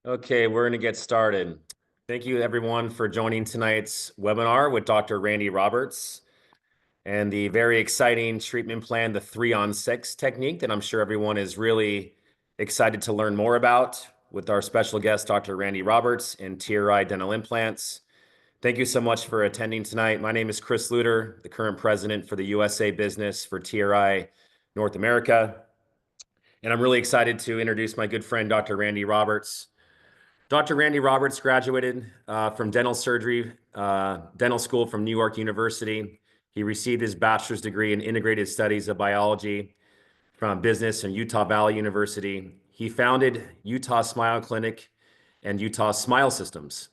Okay, we're going to get started. Thank you, everyone, for joining tonight's webinar with Dr. Randy Roberts and the very exciting treatment plan, the 3-on-6 technique that I'm sure everyone is really excited to learn more about with our special guest, Dr. Randy Roberts and TRI Dental Implants. Thank you so much for attending tonight. My name is Chris Luter, the current president for the USA business for TRI North America. And I'm really excited to introduce my good friend, Dr. Randy Roberts. Dr. Randy Roberts graduated from dental school from New York University. He received his bachelor's degree in integrated studies of biology from business from Utah Valley University. He founded Utah Smile Clinic and Utah Smile Systems.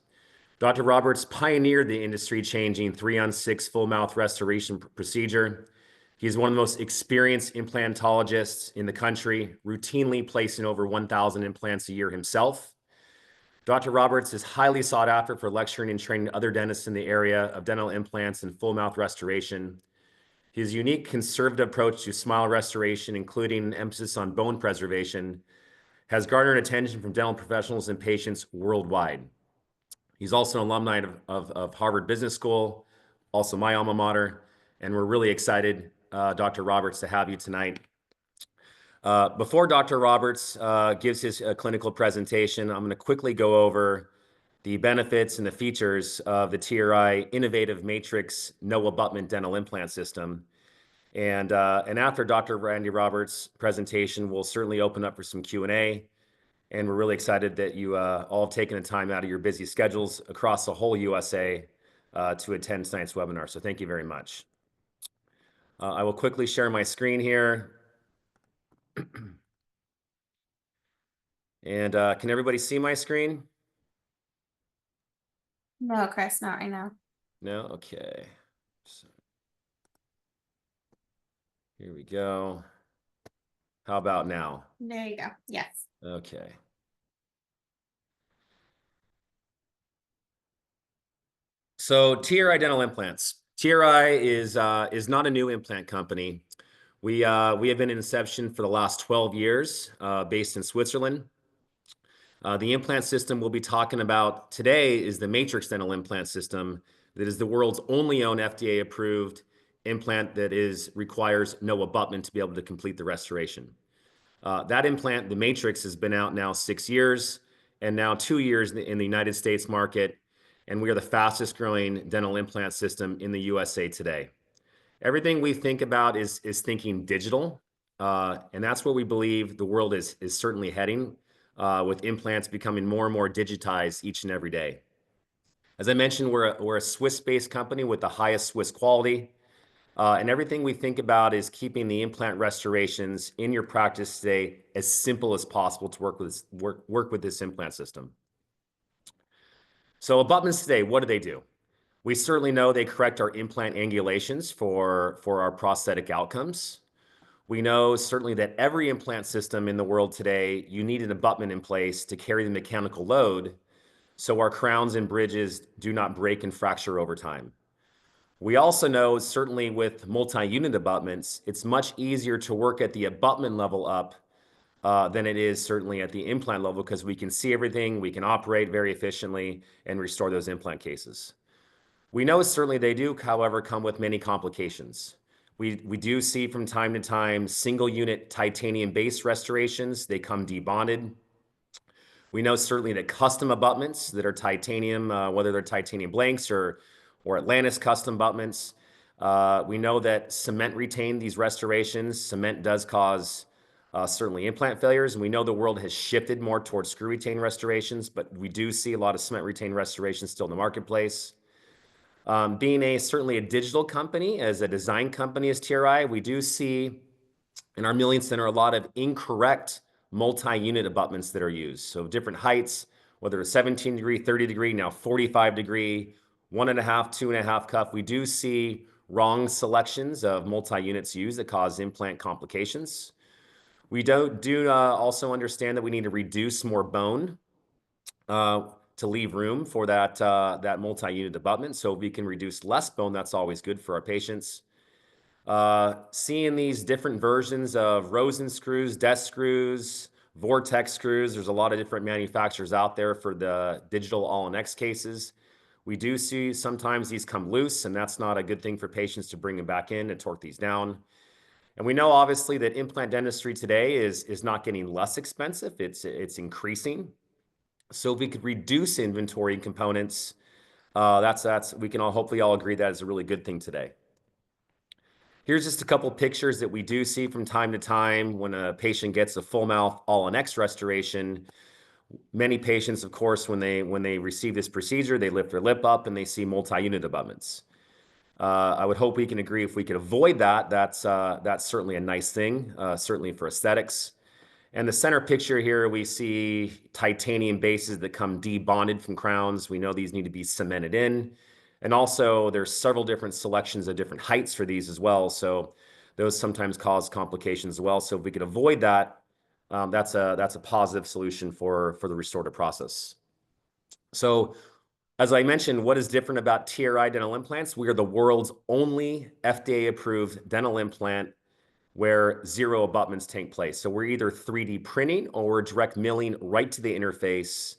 Dr. Roberts pioneered the industry-changing 3-on-6 full mouth restoration procedure. He's one of the most experienced implantologists in the country, routinely placing over 1,000 implants a year himself. Dr. Roberts is highly sought after for lecturing and training other dentists in the area of dental implants and full mouth restoration. His unique conservative approach to smile restoration, including an emphasis on bone preservation, has garnered attention from dental professionals and patients worldwide. He's also an alumni of Harvard Business School, also my alma mater, and we're really excited, Dr. Roberts, to have you tonight. Before Dr. Roberts gives his clinical presentation, I'm going to quickly go over the benefits and the features of the TRI Innovative Matrix No-Abutment Dental Implant System. And after Dr. Randy Roberts' presentation, we'll certainly open up for some Q&A. And we're really excited that you all have taken the time out of your busy schedules across the whole USA to attend tonight's webinar. So thank you very much. I will quickly share my screen here. And can everybody see my screen? No, Chris, not right now. No? Okay. So, here we go. How about now? There you go. Yes. Okay. So TRI Dental Implants. TRI is not a new implant company. We have been in inception for the last 12 years, based in Switzerland. The implant system we'll be talking about today is the Matrix Dental Implant System that is the world's only own FDA-approved implant that requires no abutment to be able to complete the restoration. That implant, the Matrix, has been out now 6 years and now 2 years in the United States market, and we are the fastest growing dental implant system in the USA today. Everything we think about is thinking digital, and that's where we believe the world is certainly heading, with implants becoming more and more digitized each and every day. As I mentioned, we're a Swiss-based company with the highest Swiss quality, and everything we think about is keeping the implant restorations in your practice today as simple as possible to work with this implant system. So abutments today, what do they do? We certainly know they correct our implant angulations for our prosthetic outcomes. We know certainly that every implant system in the world today, you need an abutment in place to carry the mechanical load so our crowns and bridges do not break and fracture over time. We also know, certainly with multi-unit abutments, it's much easier to work at the abutment level up than it is certainly at the implant level because we can see everything, we can operate very efficiently and restore those implant cases. We know certainly they do, however, come with many complications. We do see from time to time single unit titanium base restorations. They come debonded. We know certainly that custom abutments that are titanium, whether they're titanium blanks or Atlantis custom abutments, we know that cement retained these restorations. Cement does cause certainly implant failures, and we know the world has shifted more towards screw retained restorations, but we do see a lot of cement retained restorations still in the marketplace. Being certainly a digital company, as a design company as TRI, we do see in our milling center a lot of incorrect multi-unit abutments that are used. So different heights, whether it's 17 degree, 30 degree, now 45 degree, 1.5, 2.5 cuff. We do see wrong selections of multi-units used that cause implant complications. We do also understand that we need to reduce more bone to leave room for that multi-unit abutment. So if we can reduce less bone, that's always good for our patients. Seeing these different versions of Rosen screws, desk screws, Vortex screws, there's a lot of different manufacturers out there for the digital all-in-X cases. We do see sometimes these come loose, and that's not a good thing for patients to bring them back in and torque these down. And we know obviously that implant dentistry today is not getting less expensive, it's increasing. So if we could reduce inventory components, that's we can all hopefully all agree that is a really good thing today. Here's just a couple pictures that we do see from time to time when a patient gets a full mouth all-in-X restoration. Many patients, of course, when they receive this procedure, they lift their lip up and they see multi-unit abutments. I would hope we can agree if we could avoid that, that's certainly a nice thing, certainly for aesthetics. And the center picture here, we see titanium bases that come debonded from crowns. We know these need to be cemented in. And also there's several different selections of different heights for these as well. So those sometimes cause complications as well. So if we could avoid that, that's a positive solution for the restorative process. So as I mentioned, what is different about TRI dental implants? We are the world's only FDA-approved dental implant where zero abutments take place. So we're either 3D printing or we're direct milling right to the interface,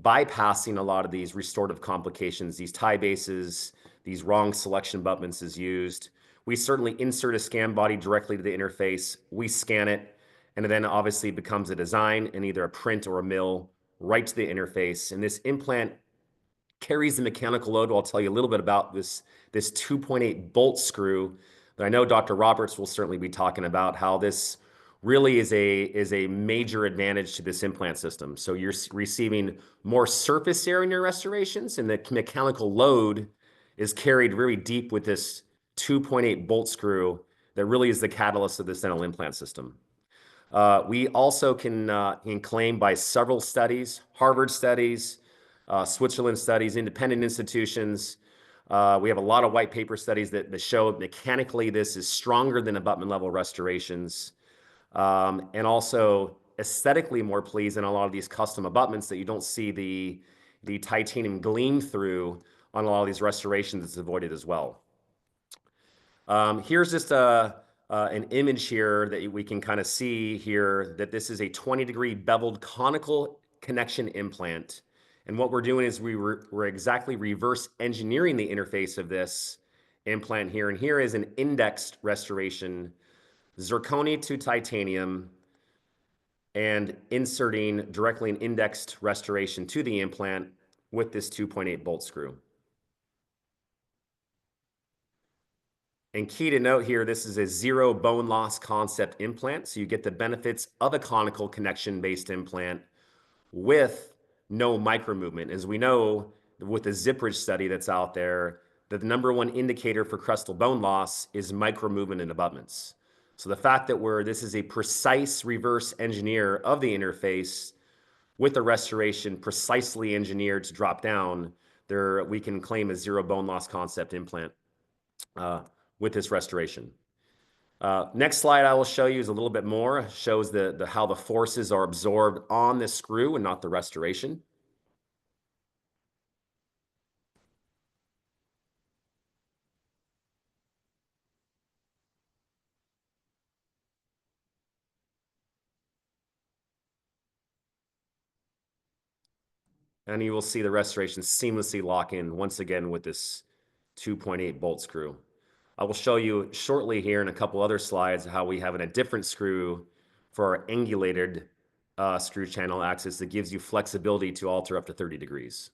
bypassing a lot of these restorative complications, these tie bases, these wrong selection abutments is used. We certainly insert a scan body directly to the interface. We scan it, and then obviously it becomes a design and either a print or a mill right to the interface. And this implant carries the mechanical load. I'll tell you a little bit about this 2.8 bolt screw that I know Dr. Roberts will certainly be talking about, how this really is a major advantage to this implant system. So you're receiving more surface area in your restorations, and the mechanical load is carried very deep with this 2.8 bolt screw that really is the catalyst of this dental implant system. We also can claim by several studies, Harvard studies, Switzerland studies, independent institutions. We have a lot of white paper studies that show mechanically this is stronger than abutment level restorations, and also aesthetically more pleased than a lot of these custom abutments that you don't see the titanium gleam through on a lot of these restorations. It's avoided as well. Here's just an image here that we can kind of see here that this is a 20-degree beveled conical connection implant. And what we're doing is we're exactly reverse engineering the interface of this implant here. And here is an indexed restoration, zirconia to titanium, and inserting directly an indexed restoration to the implant with this 2.8 bolt screw. And key to note here, this is a zero bone loss concept implant. So you get the benefits of a conical connection-based implant with no micro movement. As we know, with the Zipridge study that's out there, that the number one indicator for crestal bone loss is micro movement and abutments. So the fact that this is a precise reverse engineer of the interface with the restoration precisely engineered to drop down, there we can claim a zero bone loss concept implant with this restoration. Next slide I will show you is a little bit more, shows how the forces are absorbed on the screw and not the restoration. And you will see the restoration seamlessly lock in once again with this 2.8 bolt screw. I will show you shortly here in a couple other slides how we have a different screw for our angulated screw channel axis that gives you flexibility to alter up to 30 degrees.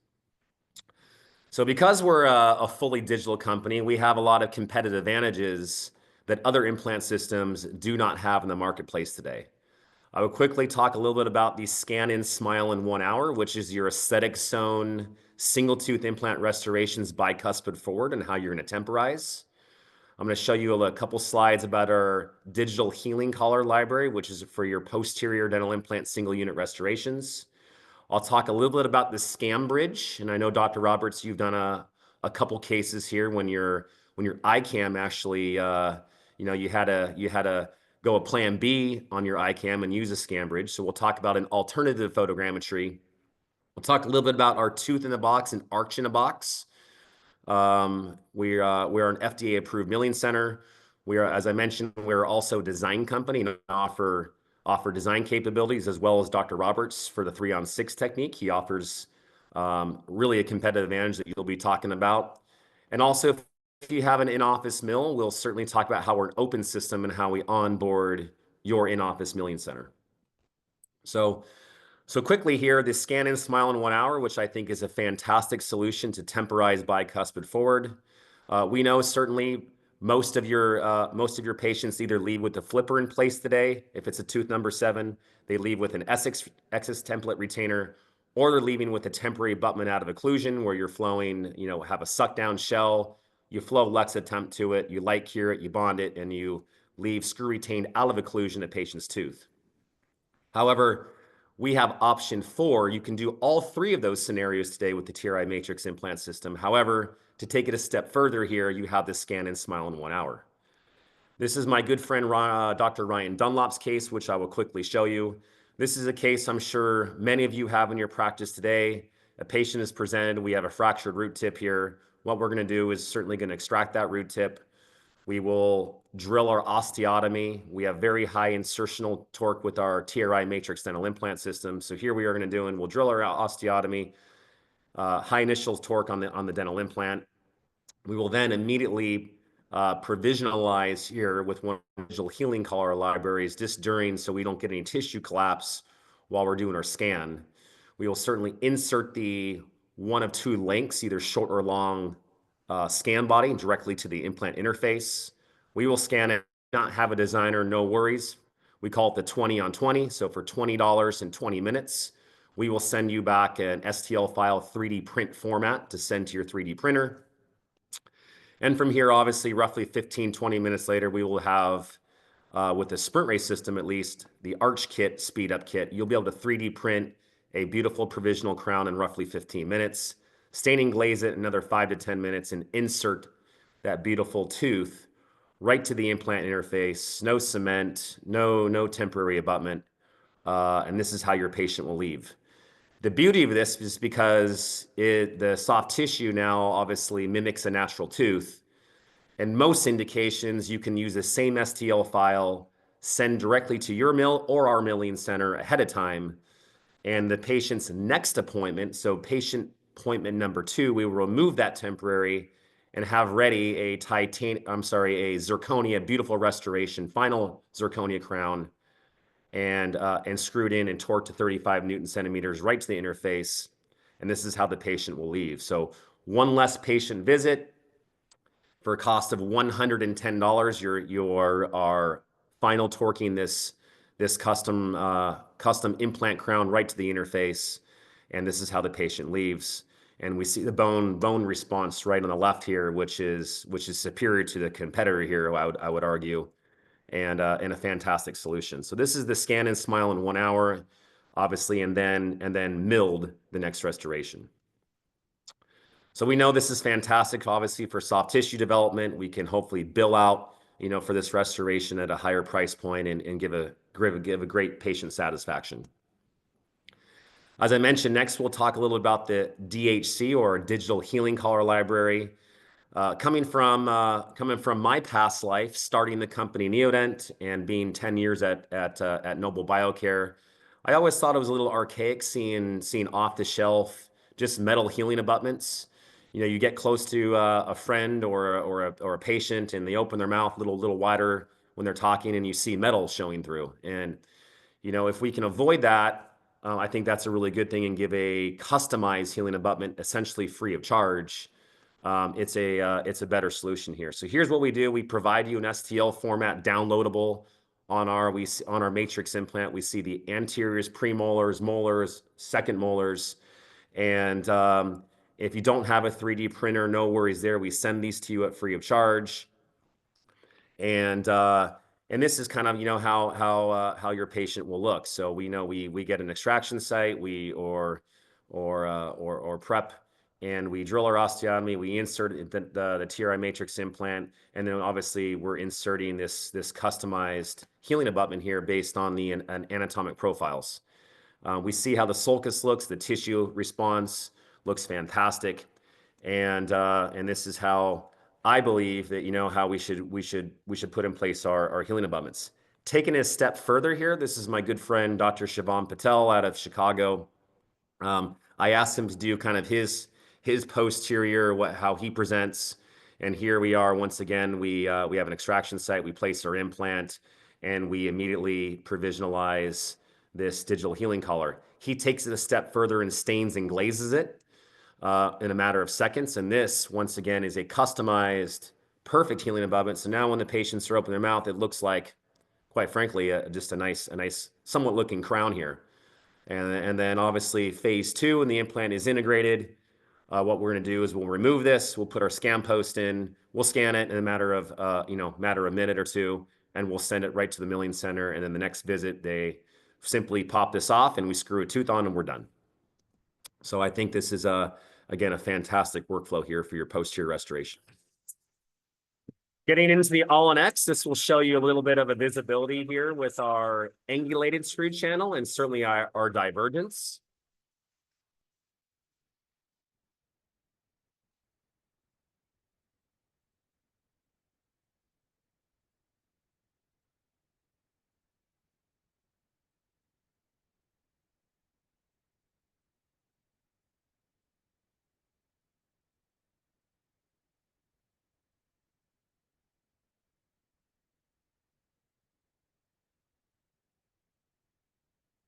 So because we're a fully digital company, we have a lot of competitive advantages that other implant systems do not have in the marketplace today. I will quickly talk a little bit about the Scan In Smile in 1 hour, which is your aesthetic zone single tooth implant restorations bicuspid forward and how you're going to temporize. I'm going to show you a couple slides about our digital healing collar library, which is for your posterior dental implant single unit restorations. I'll talk a little bit about the scam bridge, and I know Dr. Roberts, you've done a couple cases here when your iCam actually, you had to go a plan B on your iCam and use a scam bridge. So we'll talk about an alternative photogrammetry. We'll talk a little bit about our tooth in the box and arch in a box. We're an FDA approved milling center. We are, as I mentioned, we're also a design company and offer offer design capabilities, as well as Dr. Roberts for the 3-on-6 technique. He offers really a competitive advantage that you'll be talking about. And also, if you have an in-office mill, we'll certainly talk about how we're an open system and how we onboard your in-office milling center. So quickly here, the scan and smile in 1 hour, which I think is a fantastic solution to temporize bicuspid forward. We know certainly most of your patients either leave with the flipper in place today. If it's a tooth number 7, they leave with an Essex template retainer, or they're leaving with a temporary abutment out of occlusion where you're flowing, have a suck down shell, you flow Lexatemp to it, you light cure it, you bond it, and you leave screw retained out of occlusion a patient's tooth. However, we have option 4. You can do all 3 of those scenarios today with the TRI Matrix implant system. However, to take it a step further here, you have the scan and smile in 1 hour. This is my good friend Dr. Ryan Dunlop's case, which I will quickly show you. This is a case I'm sure many of you have in your practice today. A patient is presented. We have a fractured root tip here. What we're going to do is certainly going to extract that root tip. We will drill our osteotomy. We have very high insertional torque with our TRI Matrix dental implant system. So here we are going to do, and we'll drill our osteotomy, high initial torque on the dental implant. We will then immediately provisionalize here with one of the digital healing collar libraries just during, so we don't get any tissue collapse while we're doing our scan. We will certainly insert the one of 2 links, either short or long, scan body directly to the implant interface. We will scan it, not have a designer, no worries. We call it the 20-on-20. So for $20 in 20 minutes, we will send you back an STL file 3D print format to send to your 3D printer. And from here, obviously, roughly 15, 20 minutes later, we will have, with the Sprint Ray system at least, the Arch Kit, speed up kit, you'll be able to 3D print a beautiful provisional crown in roughly 15 minutes, staining glaze it another 5 to 10 minutes, and insert that beautiful tooth right to the implant interface, no cement, no temporary abutment, and this is how your patient will leave. The beauty of this is because the soft tissue now obviously mimics a natural tooth. And most indications, you can use the same STL file, send directly to your mill or our milling center ahead of time. And the patient's next appointment, so patient appointment number 2, we will remove that temporary and have ready a zirconia, beautiful restoration, final zirconia crown, and screwed in and torqued to 35 Newton centimeters right to the interface. And this is how the patient will leave. So one less patient visit for a cost of $110. You are final torquing this custom implant crown right to the interface. And this is how the patient leaves. And we see the bone response right on the left here, which is superior to the competitor here, I would argue, and a fantastic solution. So this is the scan and smile in 1 hour, obviously, and then milled the next restoration. So we know this is fantastic, obviously, for soft tissue development. We can hopefully bill out, for this restoration at a higher price point and give a great patient satisfaction. As I mentioned, next we'll talk a little about the DHC, or Digital Healing Collar Library. Coming from my past life, starting the company Neodent and being 10 years at Noble Biocare, I always thought it was a little archaic seeing off the shelf just metal healing abutments. You get close to a friend or a patient, and they open their mouth a little wider when they're talking, and you see metal showing through. And if we can avoid that, I think that's a really good thing, and give a customized healing abutment essentially free of charge. It's a better solution here. So here's what we do. We provide you an STL format downloadable on our matrix implant. We see the anteriors, premolars, molars, second molars. And if you don't have a 3D printer, no worries there. We send these to you at free of charge. And this is kind of, how your patient will look. So we know we get an extraction site, or prep, and we drill our osteotomy, we insert the TRI matrix implant, and then obviously we're inserting this customized healing abutment here based on the anatomic profiles. We see how the sulcus looks, the tissue response looks fantastic, and this is how I believe that how we should put in place our healing abutments. Taking it a step further here, this is my good friend, Dr. Shivam Patel out of Chicago. I asked him to do kind of his posterior, how he presents. And here we are once again. We have an extraction site. We place our implant, and we immediately provisionalize this digital healing collar. He takes it a step further and stains and glazes it in a matter of seconds. And this, once again, is a customized, perfect healing abutment. So now when the patients are opening their mouth, it looks like, quite frankly, just a nice, somewhat looking crown here. And then obviously phase two, and the implant is integrated. What we're going to do is we'll remove this. We'll put our scan post in. We'll scan it in a matter of a minute or two, and we'll send it right to the milling center. And then the next visit, they simply pop this off, and we screw a tooth on, and we're done. So I think this is again a fantastic workflow here for your posterior restoration. Getting into the All-on-X, this will show you a little bit of a visibility here with our angulated screw channel and certainly our divergence.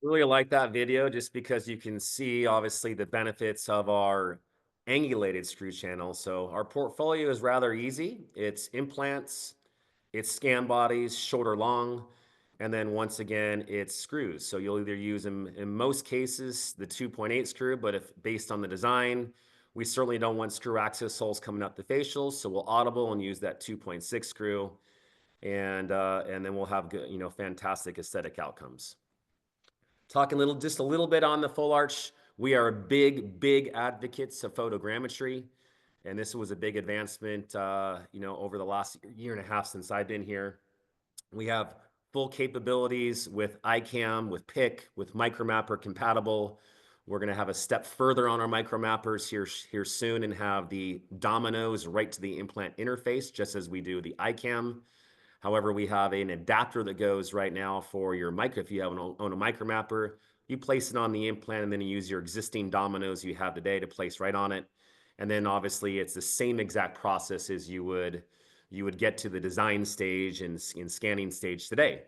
Really like that video just because you can see obviously the benefits of our angulated screw channel. So our portfolio is rather easy. It's implants, it's scan bodies, short or long, and then once again, it's screws. So you'll either use them, in most cases, the 2.8 screw, but if based on the design, we certainly don't want screw access holes coming up the facials, so we'll audible and use that 2.6 screw, and then we'll have good, fantastic aesthetic outcomes. Talking just a little bit on the full arch. We are big advocates of photogrammetry, and this was a big advancement, over the last year and a half since I've been here. We have full capabilities with ICAM, with PIC, with Micromapper compatible. We're going to have a step further on our Micromappers here soon and have the dominoes right to the implant interface, just as we do the ICAM. However, we have an adapter that goes right now for your if you own a Micromapper, you place it on the implant and then you use your existing dominoes you have today to place right on it. And then obviously it's the same exact process as you would get to the design stage and in scanning stage today.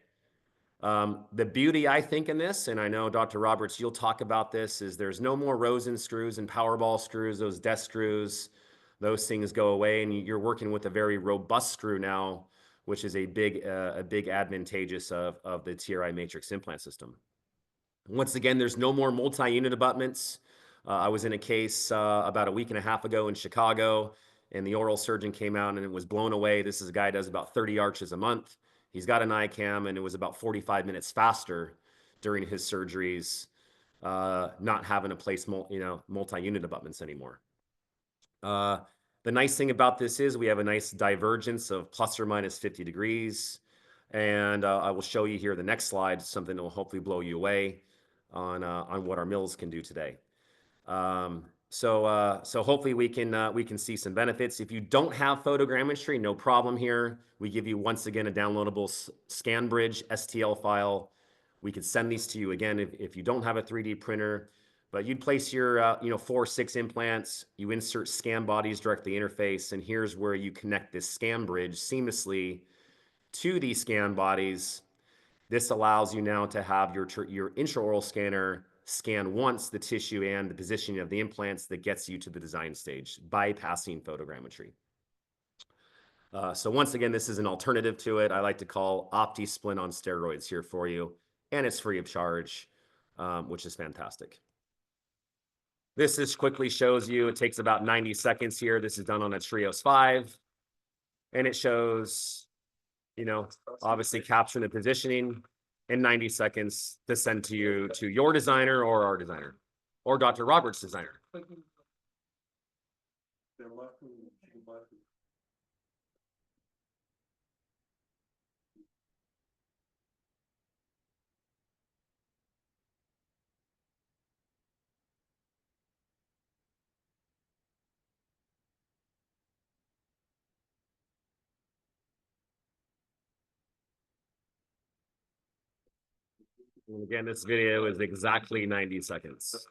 The beauty, I think, in this, and I know Dr. Roberts, you'll talk about this, is there's no more Rosen screws and Powerball screws, those desk screws. Those things go away, and you're working with a very robust screw now, which is a big advantageous of the TRI matrix implant system. Once again, there's no more multi-unit abutments. I was in a case about a week and a half ago in Chicago, and the oral surgeon came out and it was blown away. This is a guy who does about 30 arches a month. He's got an ICAM, and it was about 45 minutes faster during his surgeries, not having to place multi-unit abutments anymore. The nice thing about this is we have a nice divergence of plus or minus 50 degrees. And I will show you here the next slide, something that will hopefully blow you away on what our mills can do today. So hopefully we can see some benefits. If you don't have photogrammetry, no problem here. We give you once again a downloadable ScanBridge STL file. We could send these to you again if you don't have a 3D printer. But you'd place your 4 or 6 implants. You insert scan bodies directly interface, and here's where you connect this ScanBridge seamlessly to these scan bodies. This allows you now to have your intraoral scanner scan once the tissue and the positioning of the implants that gets you to the design stage, bypassing photogrammetry. So once again, this is an alternative to it. I like to call OptiSplint on steroids here for you, and it's free of charge, which is fantastic. This just quickly shows you, it takes about 90 seconds here. This is done on a Trios 5, and it shows, obviously capturing the positioning in 90 seconds to send to you, to your designer or our designer or Dr. Roberts' designer. And again, this video is exactly 90 seconds.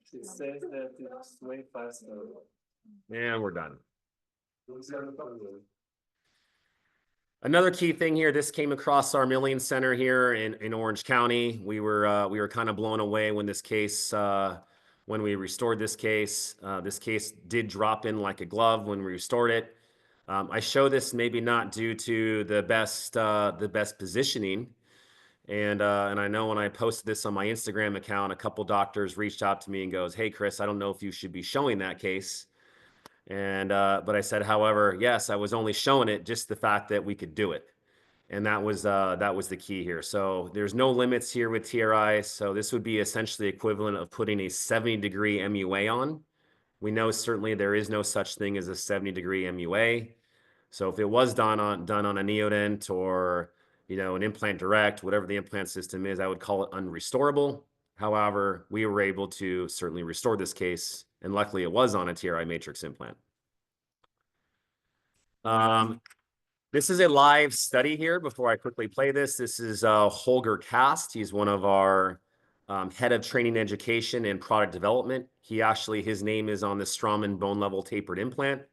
She says that it's way faster. And we're done. Another key thing here, this came across our milling center here in Orange County. We were kind of blown away when this case, when we restored this case. This case did drop in like a glove when we restored it. I show this maybe not due to the best positioning, and I know when I posted this on my Instagram account, a couple doctors reached out to me and goes, "Hey, Chris, I don't know if you should be showing that case." And but I said, however, yes, I was only showing it just the fact that we could do it, and that was the key here. So there's no limits here with TRI. So this would be essentially equivalent of putting a 70-degree MUA on. We know certainly there is no such thing as a 70-degree MUA. So if it was done on a neodent or an implant direct, whatever the implant system is, I would call it unrestorable. However, we were able to certainly restore this case, and luckily it was on a TRI matrix implant. This is a live study here. Before I quickly play this, this is Holger Kast. He's one of our head of training education and product development. His name is on the Straumann bone level tapered implant.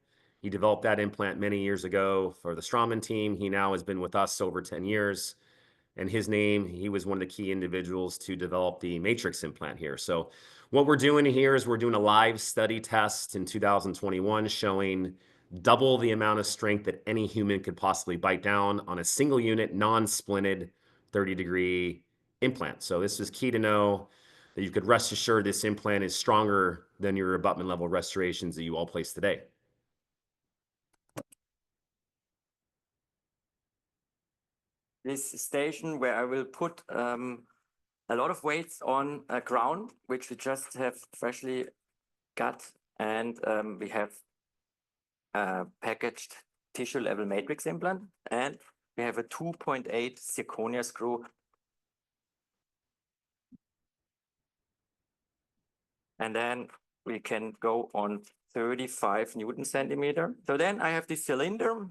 He developed that implant many years ago for the Straumann team. He now has been with us over 10 years. And he was one of the key individuals to develop the matrix implant here. So what we're doing here is we're doing a live study test in 2021 showing double the amount of strength that any human could possibly bite down on a single unit, non-splinted 30-degree implant. So this is key to know that you could rest assured this implant is stronger than your abutment level restorations that you all place today. This station where I will put a lot of weights on a ground, which we just have freshly cut, and we have a packaged tissue level matrix implant, and we have a 2.8 zirconia screw. And then we can go on 35 Newton centimeter. So then I have this cylinder,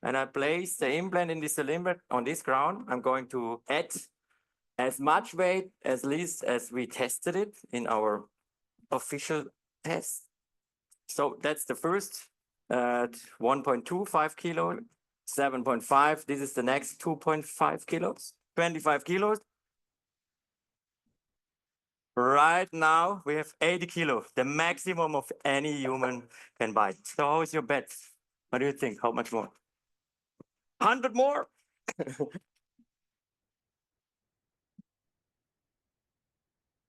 and I place the implant in the cylinder on this ground. I'm going to add as much weight as least as we tested it in our official test. So that's the first 1.25 kilo, 7.5. This is the next 2.5 kilos, 25 kilos. Right now we have 80 kilos, the maximum of any human can bite. So how is your bet? What do you think? How much more? 100 more?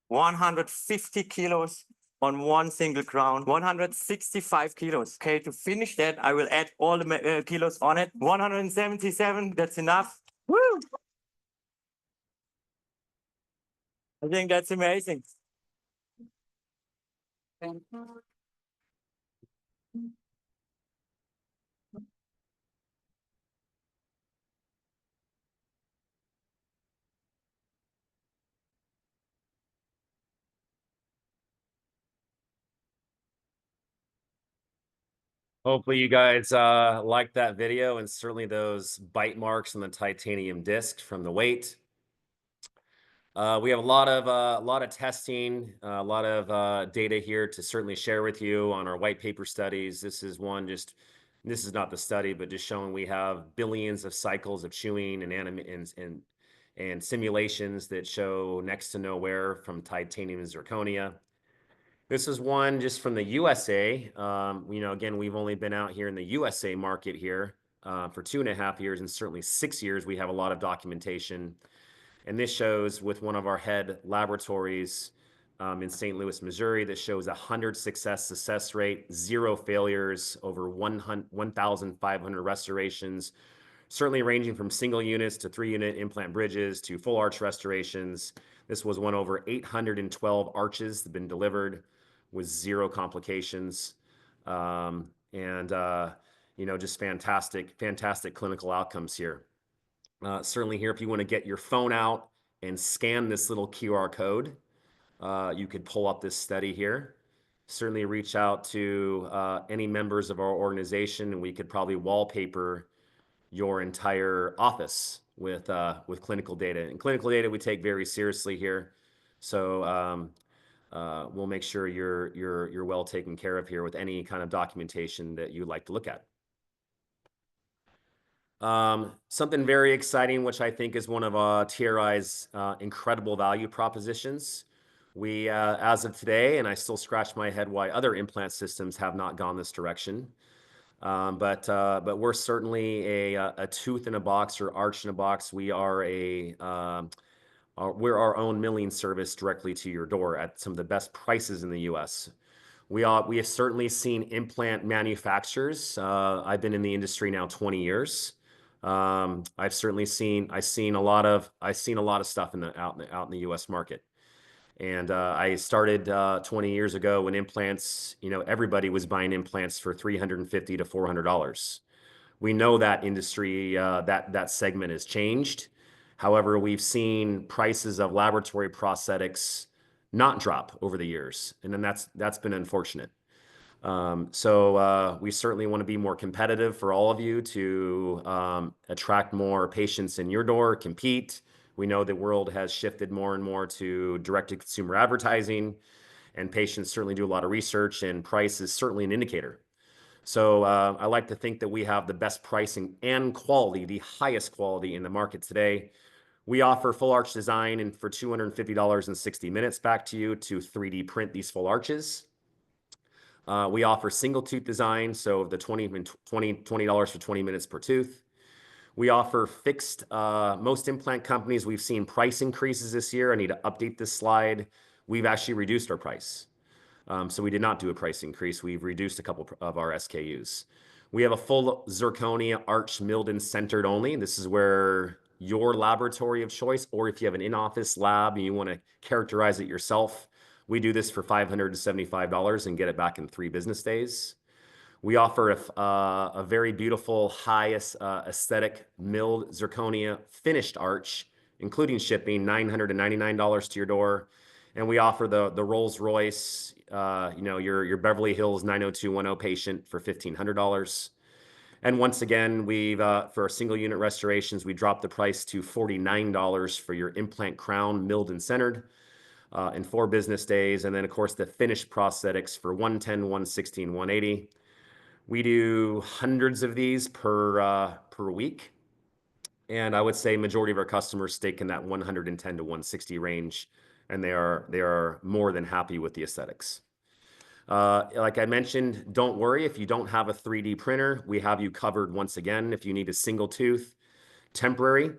150 kilos on one single ground, 165 kilos. Okay, to finish that, I will add all the kilos on it. 177, that's enough. Woo! I think that's amazing. Hopefully you guys liked that video, and certainly those bite marks on the titanium disc from the weight. We have a lot of testing, a lot of data here to certainly share with you on our white paper studies. This is this is not the study, but just showing we have billions of cycles of chewing and simulations that show next to no wear from titanium and zirconia. This is one just from the USA. Again, we've only been out here in the USA market here for 2.5 years, and certainly 6 years. We have a lot of documentation. And this shows with one of our head laboratories in St. Louis, Missouri, that shows 100 success rate, 0 failures, over 1,500 restorations, certainly ranging from single units to 3-unit implant bridges to full arch restorations. This was one over 812 arches that have been delivered with 0 complications. Just fantastic clinical outcomes here. Certainly here, if you want to get your phone out and scan this little QR code, you could pull up this study here. Certainly reach out to any members of our organization, and we could probably wallpaper your entire office with clinical data. And clinical data we take very seriously here. So we'll make sure you're well taken care of here with any kind of documentation that you'd like to look at. Something very exciting, which I think is one of TRI's incredible value propositions. We, as of today, and I still scratch my head why other implant systems have not gone this direction. But we're certainly a tooth in a box or arch in a box. We are we're our own milling service directly to your door at some of the best prices in the U.S. We have certainly seen implant manufacturers. I've been in the industry now 20 years. I've seen a lot of stuff out in the U.S. market. And I started 20 years ago when implants, everybody was buying implants for $350 to $400. We know that industry, that segment has changed. However, we've seen prices of laboratory prosthetics not drop over the years, and then that's been unfortunate. So we certainly want to be more competitive for all of you to attract more patients in your door, compete. We know the world has shifted more and more to direct-to-consumer advertising, and patients certainly do a lot of research, and price is certainly an indicator. So I like to think that we have the best pricing and quality, the highest quality in the market today. We offer full arch design and for $250 in 60 minutes back to you to 3D print these full arches. We offer single tooth design, so the $20 for 20 minutes per tooth. We offer fixed, most implant companies, we've seen price increases this year. I need to update this slide. We've actually reduced our price. So we did not do a price increase. We've reduced a couple of our SKUs. We have a full zirconia arch milled and centered only. This is where your laboratory of choice, or if you have an in-office lab and you want to characterize it yourself, we do this for $575 and get it back in 3 business days. We offer a very beautiful, highest aesthetic milled zirconia finished arch, including shipping, $999 to your door. And we offer the Rolls-Royce, your Beverly Hills 90210 patient for $1,500. And once again, for our single unit restorations, we dropped the price to $49 for your implant crown milled and centered in 4 business days. And then, of course, the finished prosthetics for $110, $116, $180. We do hundreds of these per week. And I would say majority of our customers stake in that 110 to 160 range, and they are more than happy with the aesthetics. Like I mentioned, don't worry if you don't have a 3D printer. We have you covered once again. If you need a single tooth, temporary,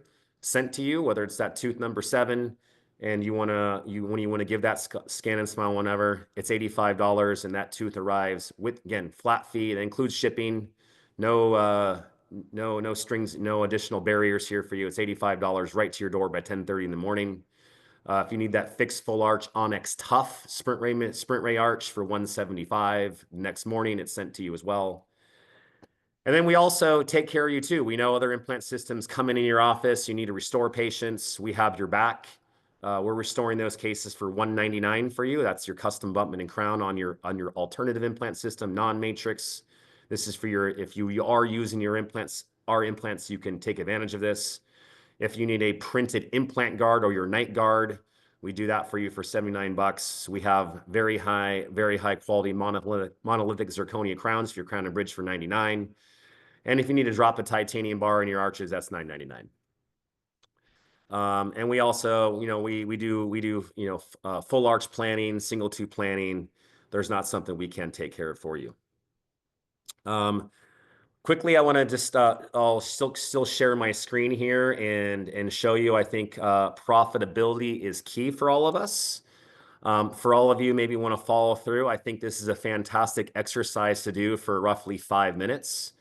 sent to you, whether it's that tooth number 7, and when you want to give that scan and smile whenever, it's $85, and that tooth arrives with, again, flat fee. It includes shipping, no strings, no additional barriers here for you. It's $85 right to your door by 10:30 in the morning. If you need that fixed full arch Onyx Tough Sprint Ray arch for $175, next morning it's sent to you as well. And then we also take care of you too. We know other implant systems come in your office. You need to restore patients. We have your back. We're restoring those cases for $199 for you. That's your custom abutment and crown on your alternative implant system, non-matrix. This is for if you are using our implants, you can take advantage of this. If you need a printed implant guard or your night guard, we do that for you for $79. We have very high quality monolithic zirconia crowns for your crown and bridge for $99. And if you need to drop a titanium bar in your arches, that's $999. And we also, we do full arch planning, single tooth planning. There's not something we can't take care of for you. Quickly, I want to just, I'll still share my screen here and show you, I think profitability is key for all of us. For all of you, maybe want to follow through. I think this is a fantastic exercise to do for roughly 5 minutes.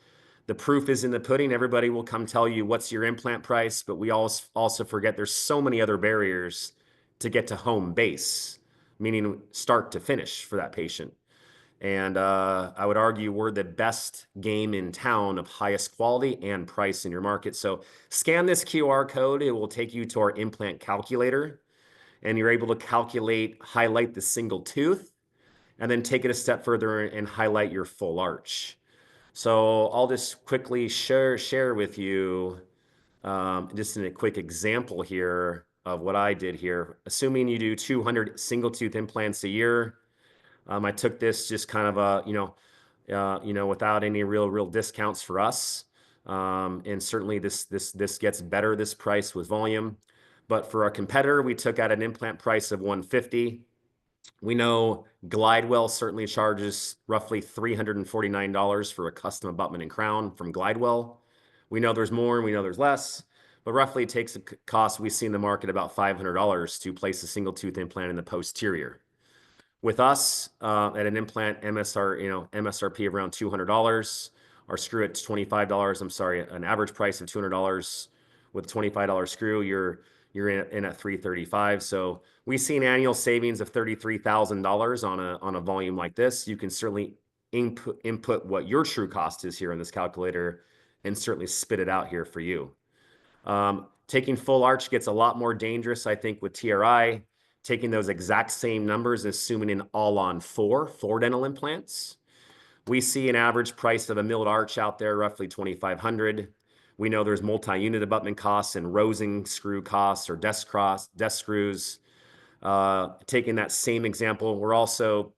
The proof is in the pudding. Everybody will come tell you what's your implant price, but we also forget there's so many other barriers to get to home base, meaning start to finish for that patient. And I would argue we're the best game in town of highest quality and price in your market. So scan this QR code. It will take you to our implant calculator. and you're able to highlight the single tooth, and then take it a step further and highlight your full arch. So I'll just quickly share with you just in a quick example here of what I did here. Assuming you do 200 single tooth implants a year, I took this just kind of without any real discounts for us. And certainly this gets better, this price with volume. But for our competitor, we took out an implant price of $150. We know Glidewell certainly charges roughly $349 for a custom abutment and crown from Glidewell. We know there's more and we know there's less, but roughly it takes a cost we see in the market about $500 to place a single tooth implant in the posterior. With us, at an implant MSRP of around $200, our screw at $25. I'm sorry, an average price of $200 with a $25 screw, you're in at $335. So we see an annual savings of $33,000 on a volume like this. You can certainly input what your true cost is here in this calculator and certainly spit it out here for you. Taking full arch gets a lot more dangerous, I think, with TRI. Taking those exact same numbers, assuming an all-on four dental implants, we see an average price of a milled arch out there, roughly $2,500. We know there's multi-unit abutment costs and rosing screw costs or desk screws. Taking that same example, we're also,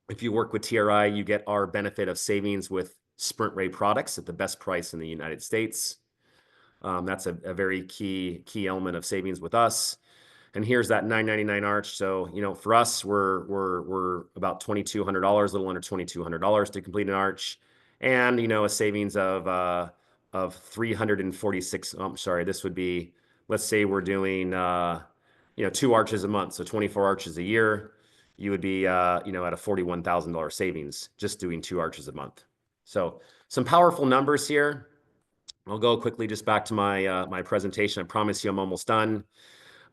if you work with TRI, you get our benefit of savings with Sprint Ray products at the best price in the United States. That's a very key element of savings with us. And here's that $999 arch. So, for us, we're about $2,200, a little under $2,200 to complete an arch, and a savings of 346. I'm sorry, this would be, let's say we're doing 2 arches a month, so 24 arches a year. You would be at a $41,000 savings just doing 2 arches a month. So some powerful numbers here. I'll go quickly just back to my presentation. I promise you I'm almost done.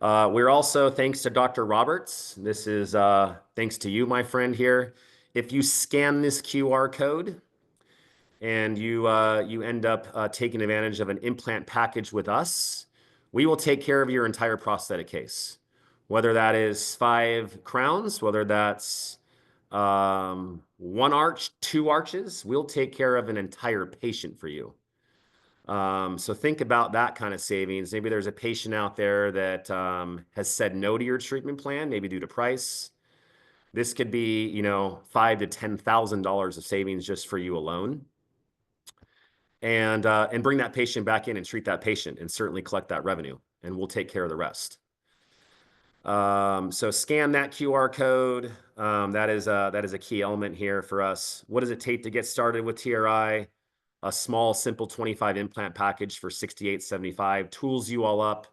We're also, thanks to Dr. Roberts, this is thanks to you, my friend here. If you scan this QR code and you end up taking advantage of an implant package with us, we will take care of your entire prosthetic case. Whether that is 5 crowns, whether that's 1 arch, 2 arches, we'll take care of an entire patient for you. So think about that kind of savings. Maybe there's a patient out there that has said no to your treatment plan, maybe due to price. This could be, $5,000 to $10,000 of savings just for you alone. And bring that patient back in and treat that patient and certainly collect that revenue, and we'll take care of the rest. So scan that QR code. That is a key element here for us. What does it take to get started with TRI? A small, simple 25 implant package for $68.75 tools you all up.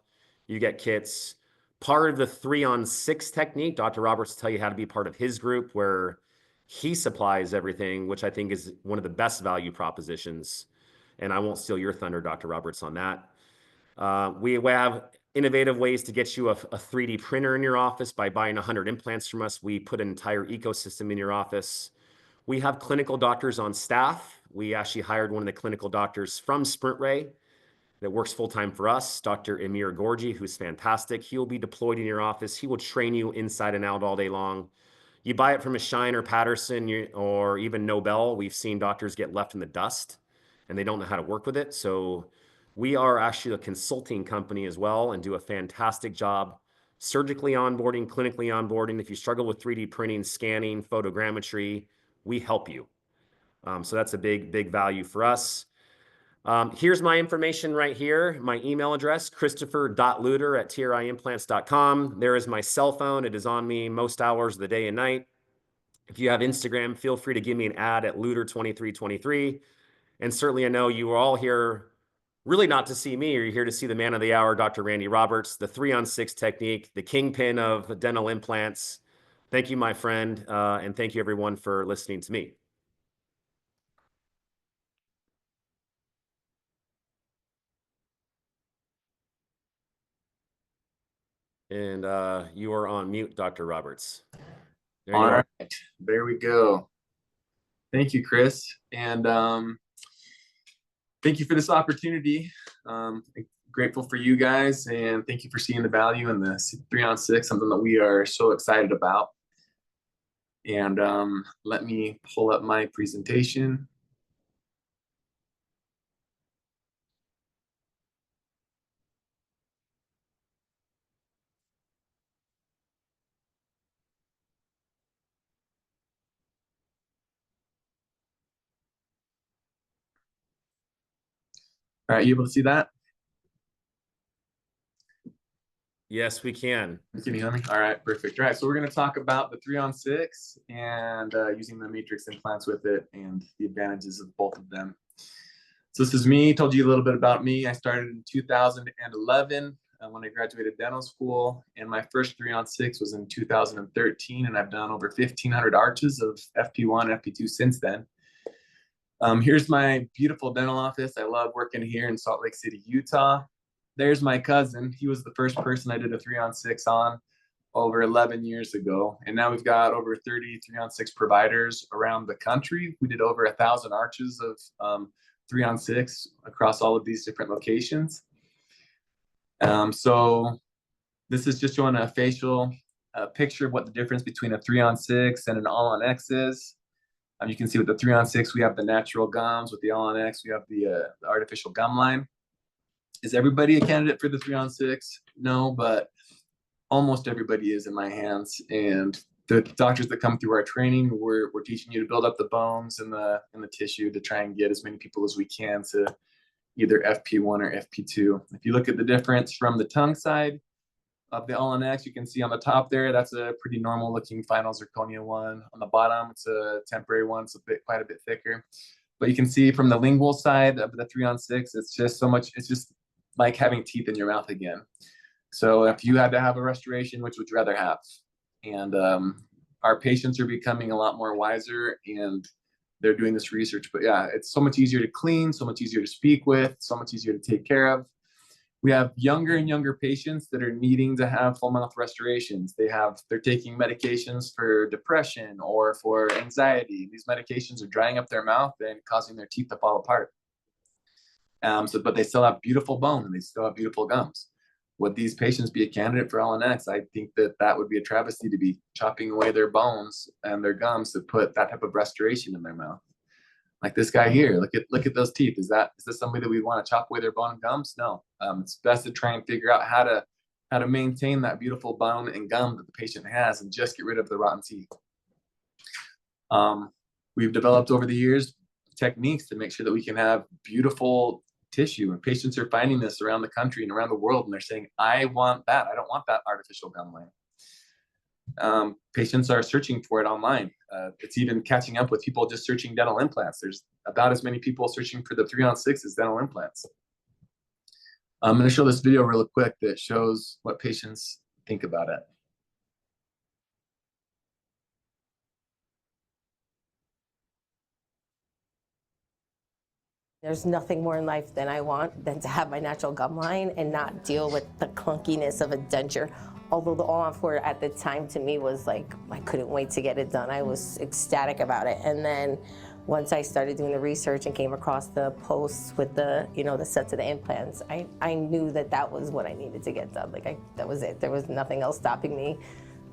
You get kits. Part of the 3-on-6 technique, Dr. Roberts will tell you how to be part of his group where he supplies everything, which I think is one of the best value propositions. And I won't steal your thunder, Dr. Roberts, on that. We have innovative ways to get you a 3D printer in your office by buying 100 implants from us. We put an entire ecosystem in your office. We have clinical doctors on staff. We actually hired one of the clinical doctors from Sprint Ray that works full-time for us, Dr. Amir Gorgi, who's fantastic. He will be deployed in your office. He will train you inside and out all day long. You buy it from a Shine or Patterson or even Nobel. We've seen doctors get left in the dust and they don't know how to work with it. So we are actually a consulting company as well and do a fantastic job surgically onboarding, clinically onboarding. If you struggle with 3D printing, scanning, photogrammetry, we help you. So that's a big value for us. Here's my information right here. My email address, christopher.luter@triimplants.com. There is my cell phone. It is on me most hours of the day and night. If you have Instagram, feel free to give me an ad at Luter2323. And certainly I know you are all here really not to see me, or you're here to see the man of the hour, Dr. Randy Roberts, the 3-on-6 technique, the kingpin of dental implants. Thank you, my friend. And thank you everyone for listening to me. And you are on mute, Dr. Roberts. There you All are. right, there we go. Thank you, Chris. And thank you for this opportunity. grateful for you guys, and thank you for seeing the value in the 3-on-6, something that we are so excited about. And let me pull up my presentation. All right, you able to see that? Yes, we can. Can you hear me? All right, perfect. All right, so we're going to talk about the 3-on-6 and using the matrix implants with it and the advantages of both of them. So this is me. Told you a little bit about me. I started in 2011 when I graduated dental school, and my first 3-on-6 was in 2013, and I've done over 1,500 arches of FP1, FP2 since then. Here's my beautiful dental office. I love working here in Salt Lake City, Utah. There's my cousin. He was the first person I did a 3-on-6 on over 11 years ago. And now we've got over 30 3-on-6 providers around the country. We did over 1,000 arches of 3-on-6 across all of these different locations. So this is just showing a facial picture of what the difference between a 3-on-6 and an all-on-X is. You can see with the 3-on-6, we have the natural gums. With the all-on-X, we have the artificial gum line. Is everybody a candidate for the 3-on-6? No, but almost everybody is in my hands. And the doctors that come through our training, we're teaching you to build up the bones and the tissue to try and get as many people as we can to either FP1 or FP2. If you look at the difference from the tongue side of the all-on-X, you can see on the top there, that's a pretty normal looking final zirconia one. On the bottom, it's a temporary one, it's quite a bit thicker. But you can see from the lingual side of the 3-on-6, it's just so much, it's just like having teeth in your mouth again. So if you had to have a restoration, which would you rather have? And our patients are becoming a lot more wiser, and they're doing this research. But yeah, it's so much easier to clean, so much easier to speak with, so much easier to take care of. We have younger and younger patients that are needing to have full mouth restorations. They're taking medications for depression or for anxiety. These medications are drying up their mouth and causing their teeth to fall apart. But they still have beautiful bone and they still have beautiful gums. Would these patients be a candidate for all-on-X? I think that would be a travesty to be chopping away their bones and their gums to put that type of restoration in their mouth. Like this guy here, look at those teeth. Is this somebody that we want to chop away their bone and gums? No. It's best to try and figure out how to maintain that beautiful bone and gum that the patient has and just get rid of the rotten teeth. We've developed over the years techniques to make sure that we can have beautiful tissue, and patients are finding this around the country and around the world, and they're saying, I want that. I don't want that artificial gum line. Patients are searching for it online. It's even catching up with people just searching dental implants. There's about as many people searching for the 3-on-6 as dental implants. I'm going to show this video real quick that shows what patients think about it. There's nothing more in life than I want than to have my natural gum line and not deal with the clunkiness of a denture. Although the all-on-4 at the time to me was like, I couldn't wait to get it done. I was ecstatic about it. And then once I started doing the research and came across the posts with the, the sets of the implants, I knew that was what I needed to get done. That was it. There was nothing else stopping me.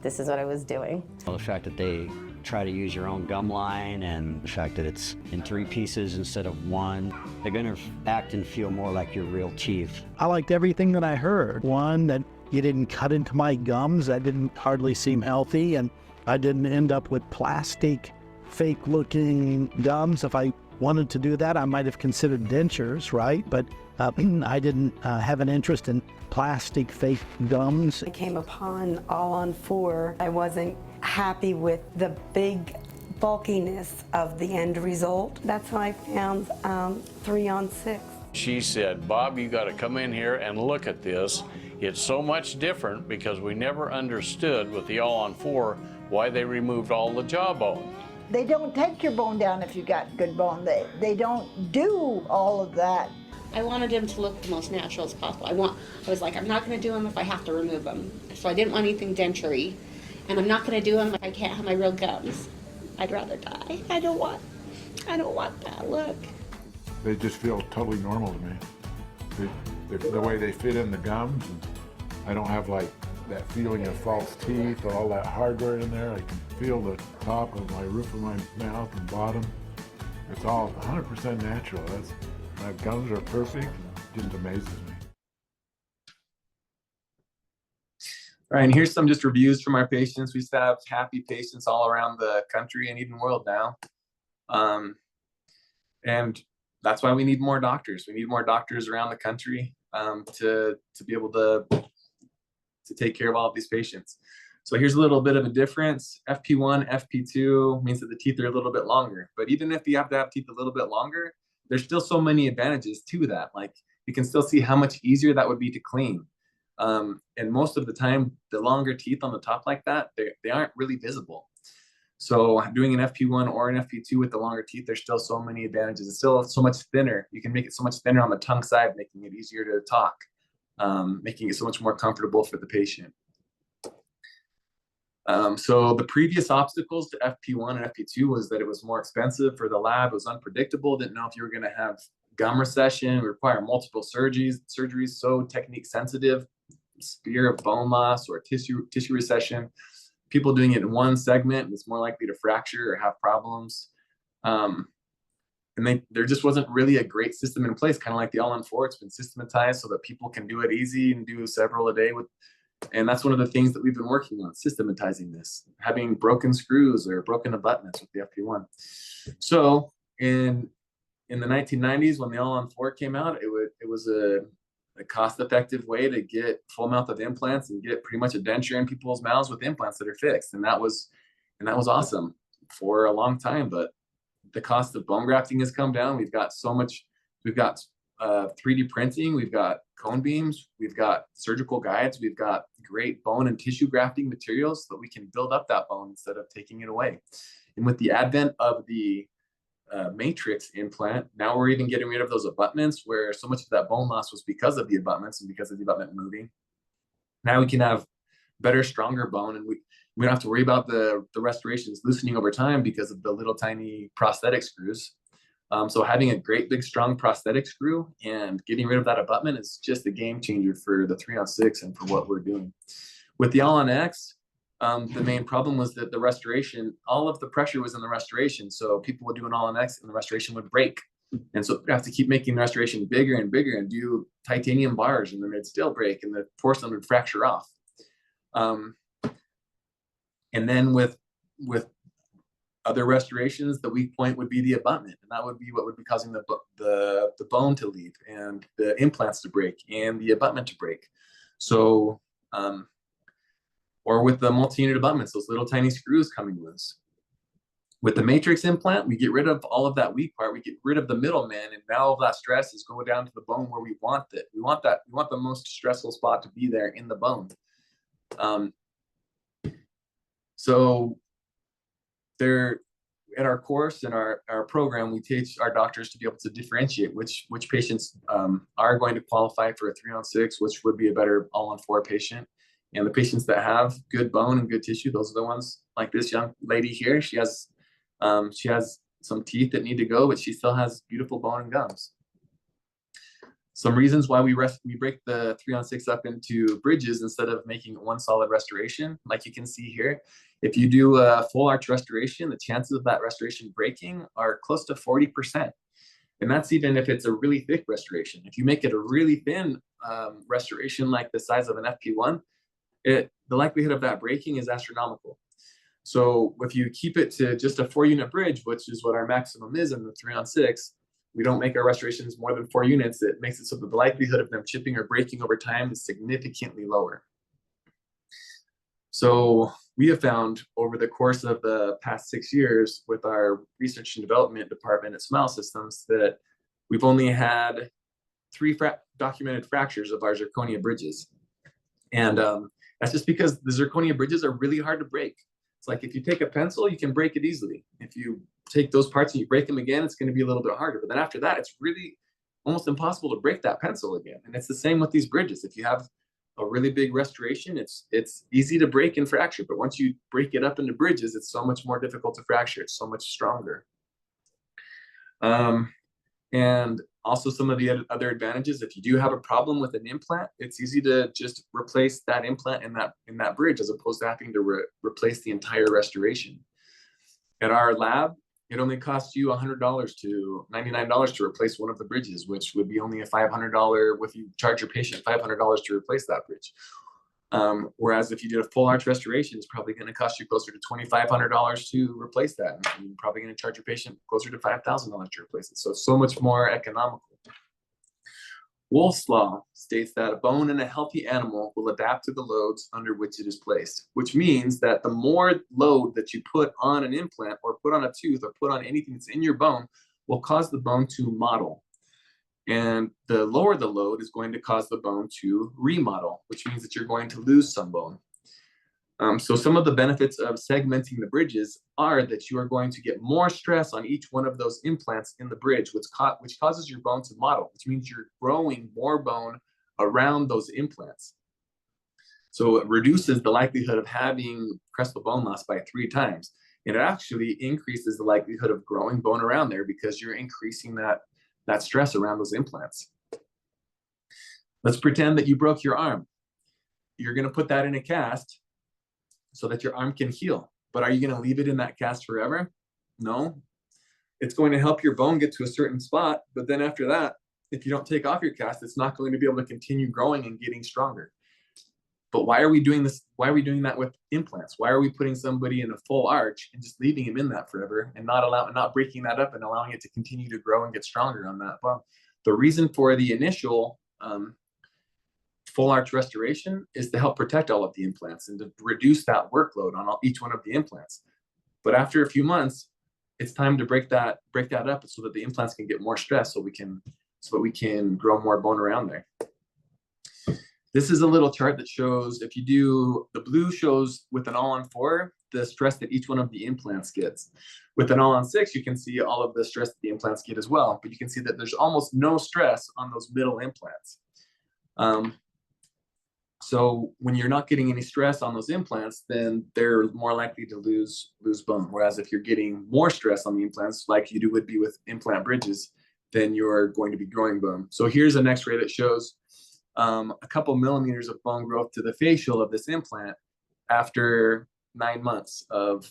This is what I was doing. Well, the fact that they try to use your own gum line and the fact that it's in 3 pieces instead of 1, they're going to act and feel more like your real teeth. I liked everything that I heard. One, that you didn't cut into my gums. That didn't hardly seem healthy, and I didn't end up with plastic, fake-looking gums. If I wanted to do that, I might have considered dentures, right? But I didn't have an interest in plastic fake gums. I came upon all-on-4. I wasn't happy with the big bulkiness of the end result. That's why I found 3-on-6. She said, Bob, you got to come in here and look at this. It's so much different because we never understood with the all-on-4 why they removed all the jawbone. They don't take your bone down if you got good bone. They don't do all of that. I wanted him to look the most natural as possible. I was like, I'm not going to do him if I have to remove them. So I didn't want anything denture-y. And I'm not going to do them if I can't have my real gums. I'd rather die. I don't want that look. They just feel totally normal to me. the way they fit in the gums. And I don't have like that feeling of false teeth or all that hardware in there. I can feel the top of my roof of my mouth and bottom. It's all 100% natural. My gums are perfect. It just amazes me. All right, and here's some just reviews from our patients. We still have happy patients all around the country and even world now. And that's why we need more doctors. We need more doctors around the country to be able to take care of all of these patients. So here's a little bit of a difference. FP1, FP2 means that the teeth are a little bit longer. But even if you have to have teeth a little bit longer, there's still so many advantages to that. Like you can still see how much easier that would be to clean. And most of the time, the longer teeth on the top like that, they aren't really visible. So doing an FP1 or an FP2 with the longer teeth, there's still so many advantages. It's still so much thinner. You can make it so much thinner on the tongue side, making it easier to talk, making it so much more comfortable for the patient. So the previous obstacles to FP1 and FP2 was that it was more expensive for the lab. It was unpredictable. Didn't know if you were going to have gum recession, require multiple surgeries, so technique sensitive, fear of bone loss or tissue recession. People doing it in one segment is more likely to fracture or have problems. And there just wasn't really a great system in place, kind of like the all-on-4. It's been systematized so that people can do it easy and do several a day and that's one of the things that we've been working on, systematizing this, having broken screws or broken abutments with the FP1. So in the 1990s, when the all-on-4 came out, it was a cost-effective way to get full mouth of implants and get pretty much a denture in people's mouths with implants that are fixed. And that was awesome for a long time. But the cost of bone grafting has come down. We've got 3D printing, we've got cone beams, we've got surgical guides, we've got great bone and tissue grafting materials so that we can build up that bone instead of taking it away. And with the advent of the matrix implant, now we're even getting rid of those abutments where so much of that bone loss was because of the abutments and because of the abutment moving. Now we can have better, stronger bone, and we don't have to worry about the restorations loosening over time because of the little tiny prosthetic screws. So having a great big strong prosthetic screw and getting rid of that abutment is just a game changer for the 3-on-6 and for what we're doing. With the all-on-X, the main problem was that the restoration, all of the pressure was in the restoration. So people would do an all-on-X and the restoration would break. And so we have to keep making the restoration bigger and bigger and do titanium bars, and then it'd still break and the porcelain would fracture off. And then with other restorations, the weak point would be the abutment, and that would be what would be causing the bone to leave and the implants to break and the abutment to break. So, or with the multi-unit abutments, those little tiny screws coming loose. With the matrix implant, we get rid of all of that weak part. We get rid of the middleman, and now all of that stress is going down to the bone where we want it. We want the most stressful spot to be there in the bone. So there, at our course and our program, we teach our doctors to be able to differentiate which patients are going to qualify for a 3-on-6, which would be a better all-on-4 patient. And the patients that have good bone and good tissue, those are the ones like this young lady here. She has some teeth that need to go, but she still has beautiful bone and gums. Some reasons why we break the 3-on-6 up into bridges instead of making it one solid restoration. Like you can see here, if you do a full arch restoration, the chances of that restoration breaking are close to 40%. And that's even if it's a really thick restoration. If you make it a really thin restoration, like the size of an FP1, the likelihood of that breaking is astronomical. So if you keep it to just a 4-unit bridge, which is what our maximum is in the 3-on-6, we don't make our restorations more than 4 units. It makes it so that the likelihood of them chipping or breaking over time is significantly lower. So we have found over the course of the past 6 years with our research and development department at Smile Systems that we've only had 3 documented fractures of our zirconia bridges. And that's just because the zirconia bridges are really hard to break. It's like if you take a pencil, you can break it easily. If you take those parts and you break them again, it's going to be a little bit harder. But then after that, it's really almost impossible to break that pencil again. And it's the same with these bridges. If you have a really big restoration, it's easy to break and fracture. But once you break it up into bridges, it's so much more difficult to fracture. It's so much stronger. And Also, some of the other advantages, if you do have a problem with an implant, it's easy to just replace that implant in that bridge, as opposed to having to replace the entire restoration. At our lab, it only costs you $100 to $99 to replace one of the bridges, which would be only a $500 if you charge your patient $500 to replace that bridge. Whereas if you did a full arch restoration, it's probably going to cost you closer to $2,500 to replace that. And you're probably going to charge your patient closer to $5,000 to replace it. So much more economical. Wolff's Law states that a bone in a healthy animal will adapt to the loads under which it is placed, which means that the more load that you put on an implant or put on a tooth or put on anything that's in your bone will cause the bone to model. And the lower the load is going to cause the bone to remodel, which means that you're going to lose some bone. So some of the benefits of segmenting the bridges are that you are going to get more stress on each one of those implants in the bridge, which causes your bone to model, which means you're growing more bone around those implants. So it reduces the likelihood of having crestal bone loss by 3 times. And it actually increases the likelihood of growing bone around there because you're increasing that stress around those implants. Let's pretend that you broke your arm. You're going to put that in a cast so that your arm can heal. But are you going to leave it in that cast forever? No. It's going to help your bone get to a certain spot, but then after that, if you don't take off your cast, it's not going to be able to continue growing and getting stronger. But why are we doing this? Why are we doing that with implants? Why are we putting somebody in a full arch and just leaving him in that forever and not breaking that up and allowing it to continue to grow and get stronger on that? Well, the reason for the initial full arch restoration is to help protect all of the implants and to reduce that workload on each one of the implants. But after a few months, it's time to break that up so that the implants can get more stress, so that we can grow more bone around there. This is a little chart that shows, if you do, the blue shows with an all-on-4, the stress that each one of the implants gets. With an all-on-6, you can see all of the stress that the implants get as well, but you can see that there's almost no stress on those middle implants. So when you're not getting any stress on those implants, then they're more likely to lose bone. Whereas if you're getting more stress on the implants, like you would be with implant bridges, then you're going to be growing bone. So here's an X-ray that shows a couple millimeters of bone growth to the facial of this implant after 9 months of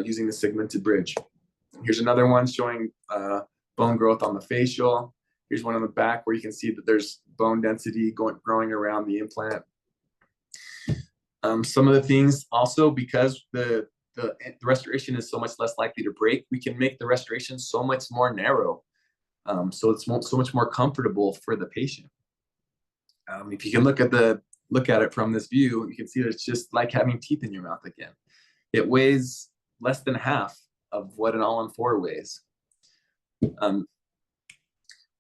using the segmented bridge. Here's another one showing bone growth on the facial. Here's one on the back where you can see that there's bone density growing around the implant. Some of the things also, because the restoration is so much less likely to break, we can make the restoration so much more narrow. So it's so much more comfortable for the patient. If you can look at it from this view, you can see that it's just like having teeth in your mouth again. It weighs less than half of what an all-on-4 weighs.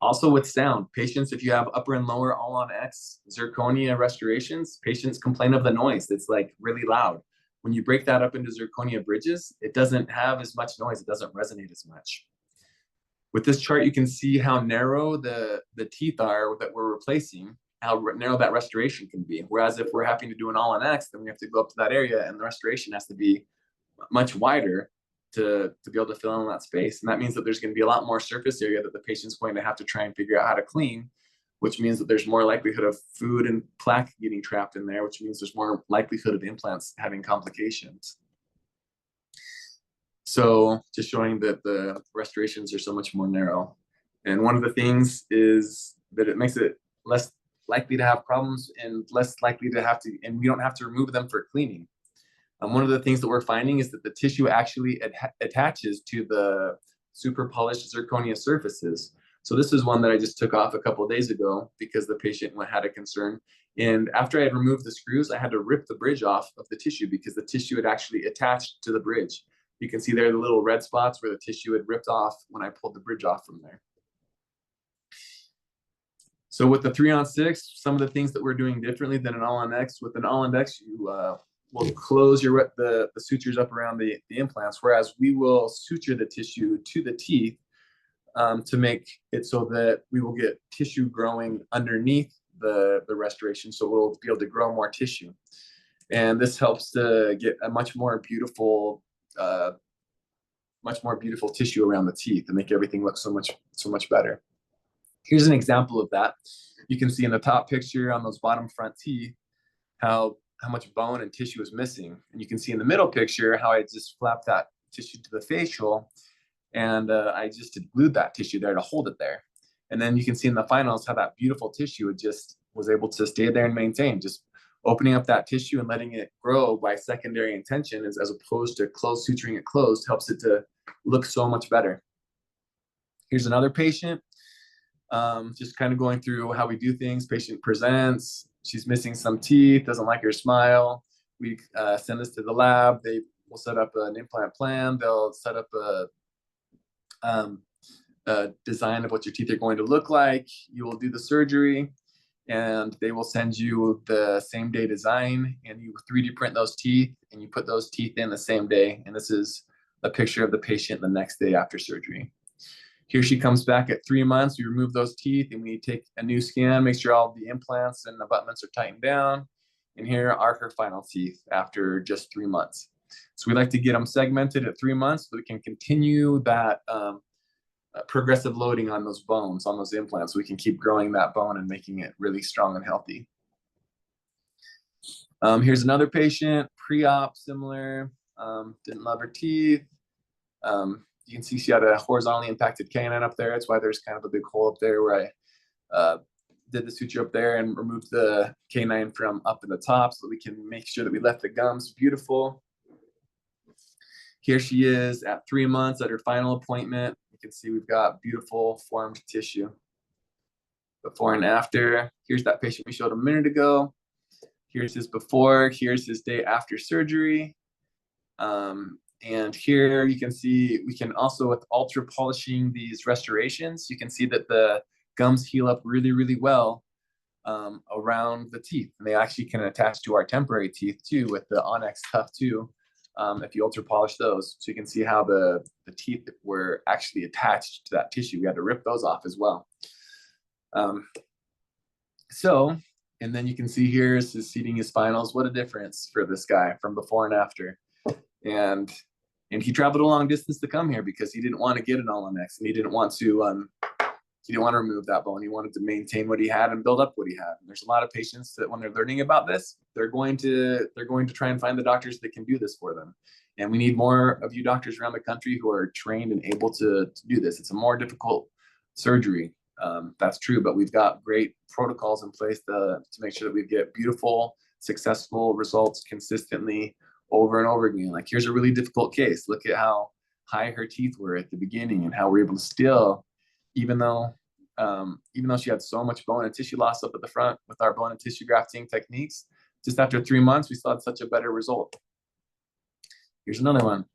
Also with sound, patients, if you have upper and lower all-on-X zirconia restorations, patients complain of the noise. It's like really loud. When you break that up into zirconia bridges, it doesn't have as much noise. It doesn't resonate as much. With this chart, you can see how narrow the teeth are that we're replacing, how narrow that restoration can be. Whereas if we're having to do an all-on-X, then we have to go up to that area and the restoration has to be much wider to be able to fill in that space. And that means that there's going to be a lot more surface area that the patient's going to have to try and figure out how to clean, which means that there's more likelihood of food and plaque getting trapped in there, which means there's more likelihood of implants having complications. So just showing that the restorations are so much more narrow. And one of the things is that it makes it less likely to have problems and less likely to have to, and we don't have to remove them for cleaning. One of the things that we're finding is that the tissue actually attaches to the super polished zirconia surfaces. So this is one that I just took off a couple of days ago because the patient had a concern. And after I had removed the screws, I had to rip the bridge off of the tissue because the tissue had actually attached to the bridge. You can see there the little red spots where the tissue had ripped off when I pulled the bridge off from there. So with the 3-on-6, some of the things that we're doing differently than an all-on-X, with an all-on-X, you will close the sutures up around the implants, whereas we will suture the tissue to the teeth to make it so that we will get tissue growing underneath the restoration, so we'll be able to grow more tissue. And this helps to get a much more beautiful tissue around the teeth and make everything look so much better. Here's an example of that. You can see in the top picture on those bottom front teeth how much bone and tissue is missing. And you can see in the middle picture how I just flapped that tissue to the facial, and I just glued that tissue there to hold it there. And then you can see in the finals how that beautiful tissue it just was able to stay there and maintain. Just opening up that tissue and letting it grow by secondary intention as opposed to closed suturing it closed helps it to look so much better. Here's another patient, just kind of going through how we do things. Patient presents, she's missing some teeth, doesn't like her smile. We send this to the lab. They will set up an implant plan. They'll set up a design of what your teeth are going to look like. You will do the surgery, and they will send you the same day design, and you 3D print those teeth, and you put those teeth in the same day. And this is a picture of the patient the next day after surgery. Here she comes back at 3 months. We remove those teeth and we take a new scan, make sure all the implants and abutments are tightened down. And here are her final teeth after just 3 months. So we like to get them segmented at 3 months so we can continue that progressive loading on those bones, on those implants. So we can keep growing that bone and making it really strong and healthy. Here's another patient, pre-op, similar, didn't love her teeth. You can see she had a horizontally impacted canine up there. That's why there's kind of a big hole up there where I did the suture up there and removed the canine from up in the top so that we can make sure that we left the gums beautiful. Here she is at 3 months at her final appointment. You can see we've got beautiful formed tissue. Before and after. Here's that patient we showed a minute ago. Here's his before. Here's his day after surgery. And here you can see, we can also, with ultra polishing these restorations, you can see that the gums heal up really, really well around the teeth. And they actually can attach to our temporary teeth too with the Onyx Tough 2 if you ultra polish those. So you can see how the teeth were actually attached to that tissue. We had to rip those off as well. And then you can see here is his seating his finals. What a difference for this guy from before and after. And he traveled a long distance to come here because he didn't want to get an all-on-X, and he didn't want to remove that bone. He wanted to maintain what he had and build up what he had. And there's a lot of patients that when they're learning about this, they're going to try and find the doctors that can do this for them. And we need more of you doctors around the country who are trained and able to do this. It's a more difficult surgery. That's true, but we've got great protocols in place to make sure that we get beautiful, successful results consistently over and over again. Like, here's a really difficult case. Look at how high her teeth were at the beginning and how we're able to still, even though she had so much bone and tissue loss up at the front with our bone and tissue grafting techniques, just after 3 months, we still had such a better result. Here's another one,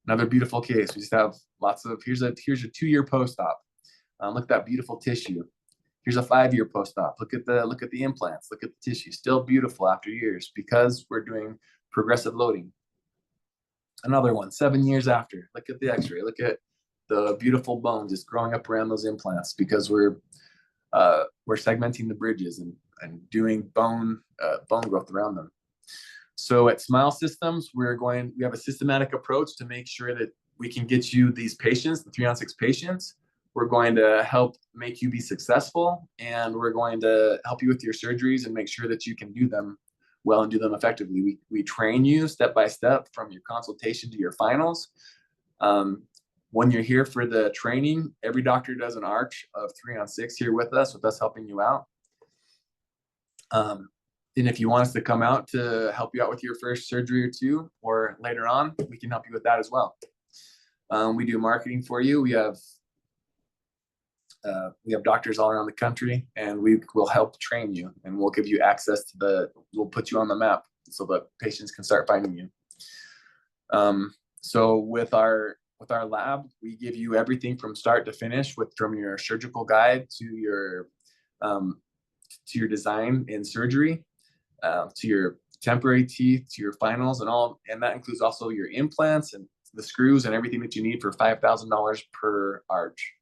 another beautiful case. We just have lots of, here's a 2-year post-op. Look at that beautiful tissue. Here's a 5-year post-op. Look at the implants, look at the tissue, still beautiful after years because we're doing progressive loading. Another one, 7 years after. Look at the x-ray. Look at the beautiful bone just growing up around those implants because we're segmenting the bridges and doing bone growth around them. So at Smile Systems, we have a systematic approach to make sure that we can get you these patients, the 3-on-6 patients. We're going to help make you be successful, and we're going to help you with your surgeries and make sure that you can do them well and do them effectively. We train you step by step from your consultation to your finals. When you're here for the training, every doctor does an arch of 3-on-6 here with us helping you out. And if you want us to come out to help you out with your first surgery or two, or later on, we can help you with that as well. We do marketing for you. We have doctors all around the country, and we will help train you, and we'll give you access to we'll put you on the map so that patients can start finding you. So with our lab, we give you everything from start to finish, from your surgical guide to your design in surgery, to your temporary teeth, to your finals, and that includes also your implants and the screws and everything that you need for $5,000 per arch.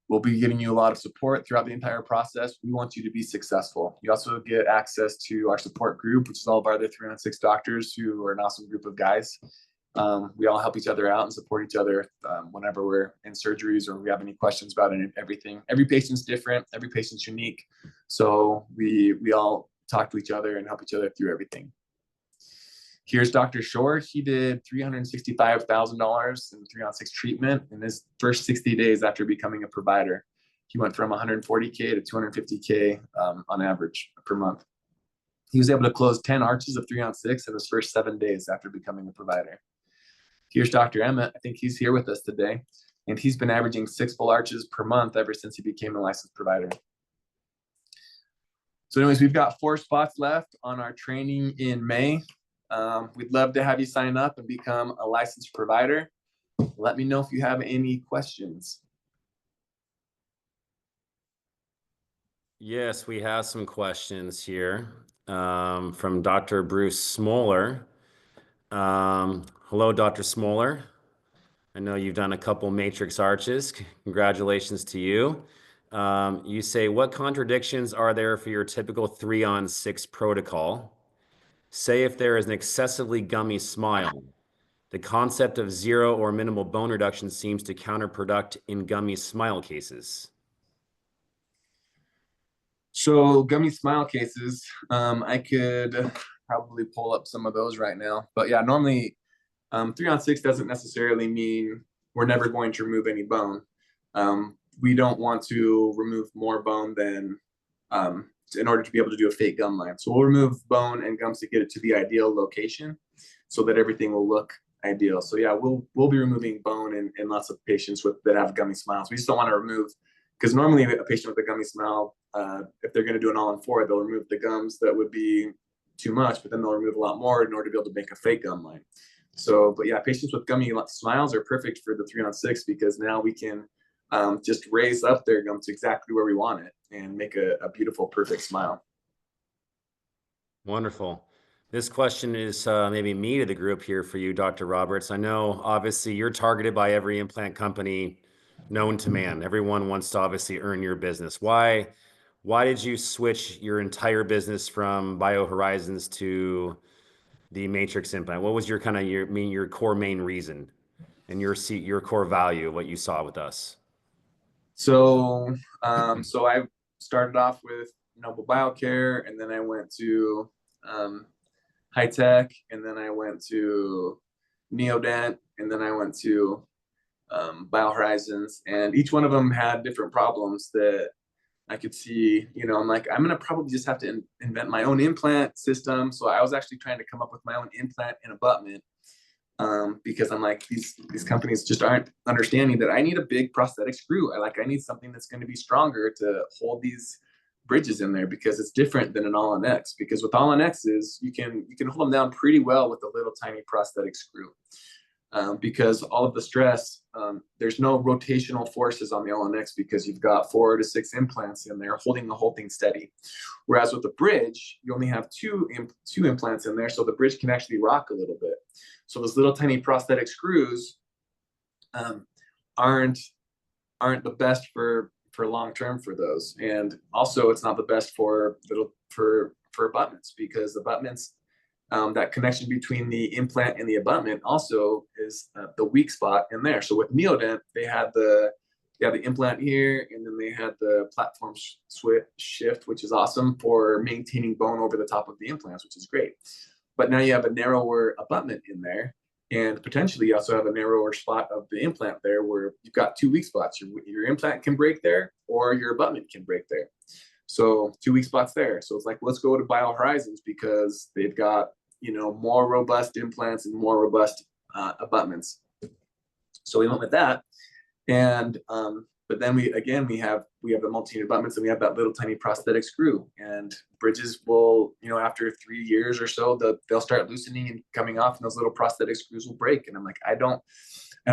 We'll be giving you a lot of support throughout the entire process. We want you to be successful. You also get access to our support group, which is all of our other 3-on-6 doctors who are an awesome group of guys. We all help each other out and support each other whenever we're in surgeries or we have any questions about everything. Every patient's different. Every patient's unique. So we all talk to each other and help each other through everything. Here's Dr. Shore. He did $365,000 in 3-on-6 treatment in his first 60 days after becoming a provider. He went from 140K to 250K on average per month. He was able to close 10 arches of 3-on-6 in his first 7 days after becoming a provider. Here's Dr. Emmett. I think he's here with us today. And he's been averaging 6 full arches per month ever since he became a licensed provider. So anyways, we've got 4 spots left on our training in May. We'd love to have you sign up and become a licensed provider. Let me know if you have any questions. Yes, we have some questions here from Dr. Bruce Smoller. Hello, Dr. Smoller. I know you've done a couple matrix arches. Congratulations to you. You say, what contradictions are there for your typical 3-on-6 protocol? Say if there is an excessively gummy smile. The concept of 0 or minimal bone reduction seems to counterproduct in gummy smile cases. So gummy smile cases, I could probably pull up some of those right now. But yeah, normally 3-on-6 doesn't necessarily mean we're never going to remove any bone. We don't want to remove more bone than in order to be able to do a fake gum line. So we'll remove bone and gums to get it to the ideal location so that everything will look ideal. So yeah, we'll be removing bone in lots of patients that have gummy smiles. We just don't want to remove, because normally a patient with a gummy smile, if they're going to do an all-on-4, they'll remove the gums that would be too much, but then they'll remove a lot more in order to be able to make a fake gum line. So, but yeah, patients with gummy smiles are perfect for the 3-on-6 because now we can just raise up their gum to exactly where we want it and make a beautiful, perfect smile. Wonderful. This question is maybe me to the group here for you, Dr. Roberts. I know obviously you're targeted by every implant company known to man. Everyone wants to obviously earn your business. Why did you switch your entire business from BioHorizons to the matrix implant? What was your kind of your core main reason and your core value of what you saw with us? So I started off with Noble BioCare, and then I went to High Tech, and then I went to Neodent, and then I went to BioHorizons, and each one of them had different problems that I could see. I'm like, I'm gonna probably just have to invent my own implant system. So I was actually trying to come up with my own implant and abutment because I'm like, these companies just aren't understanding that I need a big prosthetic screw. I need something that's going to be stronger to hold these bridges in there, because it's different than an all-on-X. Because with all-on-X's, you can hold them down pretty well with a little tiny prosthetic screw. Because all of the stress, there's no rotational forces on the all-on-X because you've got 4 to 6 implants in there holding the whole thing steady. Whereas with the bridge, you only have two implants in there, so the bridge can actually rock a little bit. So those little tiny prosthetic screws aren't the best for long term for those. And also, it's not the best for abutments, because abutments, that connection between the implant and the abutment also is the weak spot in there. So with Neodent, they had the implant here, and then they had the platform shift, which is awesome for maintaining bone over the top of the implants, which is great. But now you have a narrower abutment in there, and potentially you also have a narrower spot of the implant there where you've got 2 weak spots. Your implant can break there, or your abutment can break there. So 2 weak spots there. So it's like, let's go to BioHorizons because they've got, more robust implants and more robust abutments. So we went with that. And but then we have the multi-unit abutments, and we have that little tiny prosthetic screw. And bridges will, after 3 years or so, they'll start loosening and coming off, and those little prosthetic screws will break. And I'm like, I don't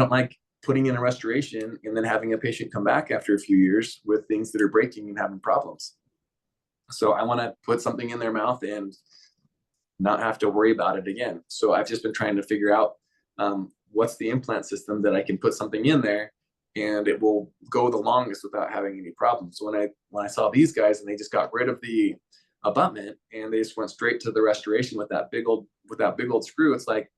like putting in a restoration and then having a patient come back after a few years with things that are breaking and having problems. So I want to put something in their mouth and not have to worry about it again. So I've just been trying to figure out what's the implant system that I can put something in there and it will go the longest without having any problems. So when I saw these guys and they just got rid of the abutment and they just went straight to the restoration with that big old screw, it's like,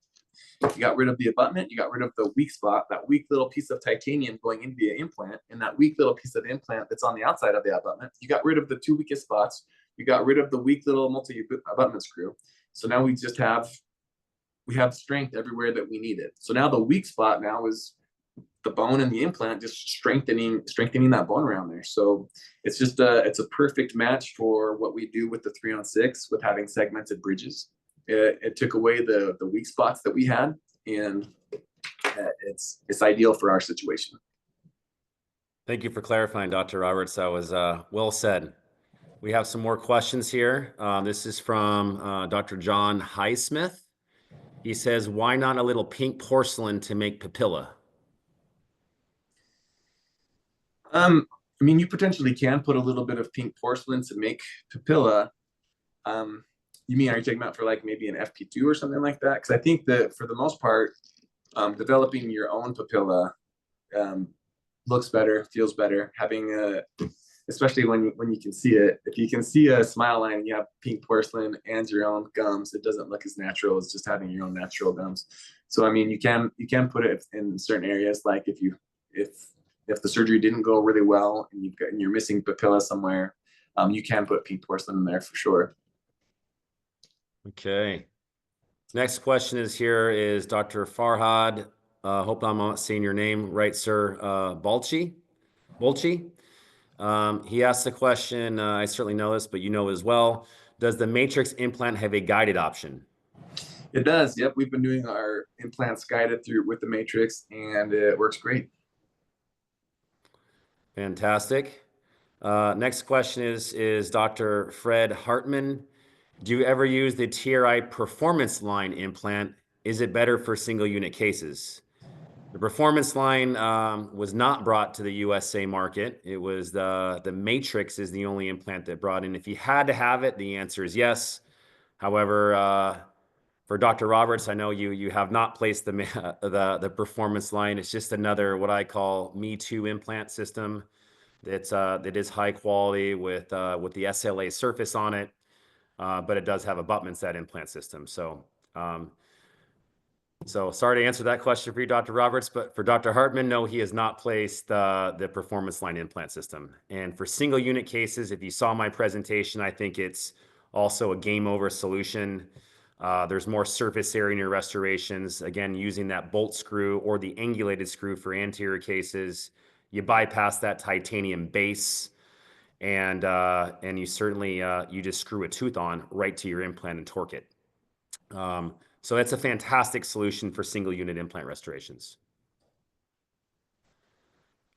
You got rid of the abutment, you got rid of the weak spot, that weak little piece of titanium going into the implant, and that weak little piece of implant that's on the outside of the abutment. You got rid of the two weakest spots. You got rid of the weak little multi-abutment screw. So now we have strength everywhere that we need it. So now the weak spot now is the bone and the implant, just strengthening that bone around there. So it's just it's a perfect match for what we do with the 3-on-6 with having segmented bridges. It took away the weak spots that we had, and it's ideal for our situation. Thank you for clarifying, Dr. Roberts. That was well said. We have some more questions here. This is from Dr. John Highsmith. He says, why not a little pink porcelain to make papilla? I mean, you potentially can put a little bit of pink porcelain to make papilla. You mean, are you talking about for like maybe an FP2 or something like that? Because I think that for the most part, developing your own papilla looks better, feels better. Having especially when you can see it. If you can see a smile line and you have pink porcelain and your own gums, it doesn't look as natural as just having your own natural gums. So I mean, you can put it in certain areas, like if the surgery didn't go really well and you're missing papilla somewhere, you can put pink porcelain in there for sure. Okay. Next question is Dr. Farhad. Hope I'm not saying your name right, sir. Bolchi. He asked the question, I certainly know this, but you know as well. Does the matrix implant have a guided option? It does. Yep. We've been doing our implants guided through with the matrix, and it works great. Fantastic. Next question is Dr. Fred Hartman. Do you ever use the TRI Performance Line implant? Is it better for single unit cases? The Performance Line was not brought to the USA market. It was the Matrix is the only implant that brought in. If you had to have it, the answer is yes. However, for Dr. Roberts, I know you have not placed the Performance Line. It's just another what I call Me Too implant system. That is high quality with the SLA surface on it, but it does have abutments, that implant system. So sorry to answer that question for you, Dr. Roberts, but for Dr. Hartman, no, he has not placed the Performance Line implant system. And for single unit cases, if you saw my presentation, I think it's also a game over solution. There's more surface area in your restorations. Again, using that bolt screw or the angulated screw for anterior cases, you bypass that titanium base, and you certainly you just screw a tooth on right to your implant and torque it. So that's a fantastic solution for single unit implant restorations.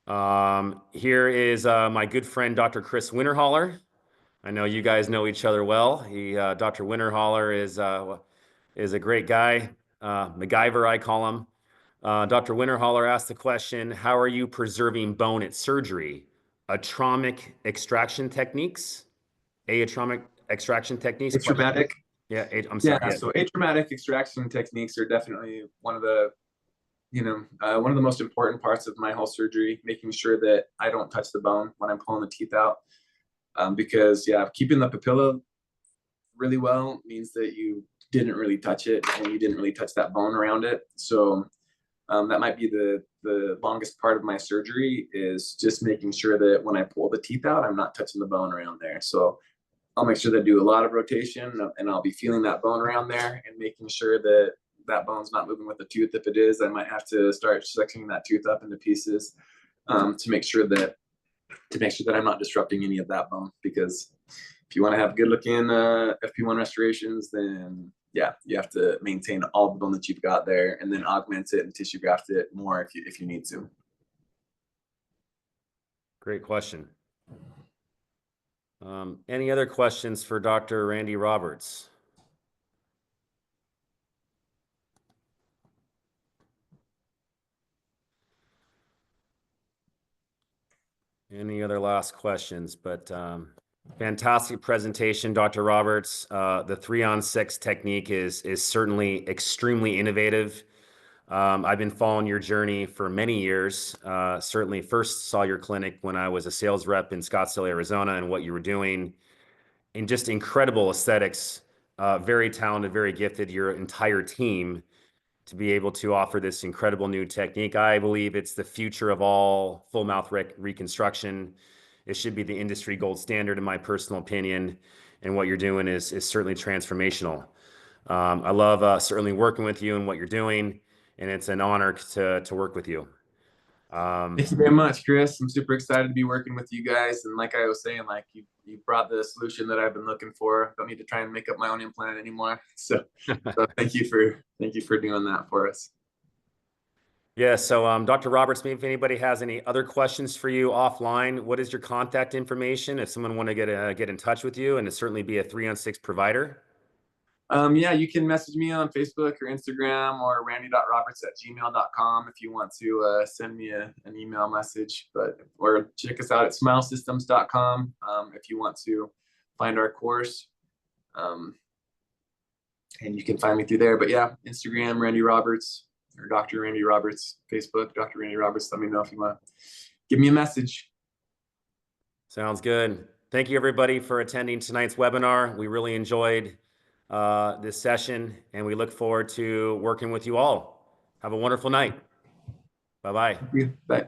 Here is my good friend, Dr. Chris Winterholler. I know you guys know each other well. Dr. Winterholler is a great guy, MacGyver, I call him. Dr. Winterholler asked the question, how are you preserving bone at surgery? Atraumatic extraction techniques? Atraumatic extraction techniques? Atraumatic. Yeah, I'm sorry. Yeah, so atraumatic extraction techniques are definitely one of the most important parts of my whole surgery, making sure that I don't touch the bone when I'm pulling the teeth out. Because keeping the papilla really well means that you didn't really touch it and you didn't really touch that bone around it. So that might be the longest part of my surgery, is just making sure that when I pull the teeth out, I'm not touching the bone around there. So I'll make sure that I do a lot of rotation, and I'll be feeling that bone around there and making sure that that bone's not moving with the tooth. If it is, I might have to start sectioning that tooth up into pieces to make sure that I'm not disrupting any of that bone. Because if you want to have good looking FP1 restorations, then you have to maintain all the bone that you've got there, and then augment it and tissue graft it more if you need to. Great question. Any other questions for Dr. Randy Roberts? Any other last questions? But fantastic presentation, Dr. Roberts. The 3-on-6 technique is certainly extremely innovative. I've been following your journey for many years. Certainly first saw your clinic when I was a sales rep in Scottsdale, Arizona, and what you were doing, and just incredible aesthetics, very talented, very gifted, your entire team. to be able to offer this incredible new technique. I believe it's the future of all full mouth reconstruction. It should be the industry gold standard in my personal opinion. And what you're doing is certainly transformational. I love certainly working with you and what you're doing, and it's an honor to work with you. Thank you very much, Chris. I'm super excited to be working with you guys. And like I was saying, like you brought the solution that I've been looking for. Don't need to try and make up my own implant anymore. So thank you for doing that for us. Yeah, so Dr. Roberts, maybe if anybody has any other questions for you offline, what is your contact information if someone want to get in touch with you, and to certainly be a 3-on-6 provider? Yeah, you can message me on Facebook or Instagram or randy.roberts@gmail.com if you want to send me an email message, or check us out at smilesystems.com if you want to find our course. And you can find me through there. But yeah, Instagram, Randy Roberts, or Dr. Randy Roberts, Facebook, Dr. Randy Roberts. Let me know if you want to give me a message. Sounds good. Thank you, everybody, for attending tonight's webinar. We really enjoyed this session, and we look forward to working with you all. Have a wonderful night. Bye-bye. Thank you. Bye.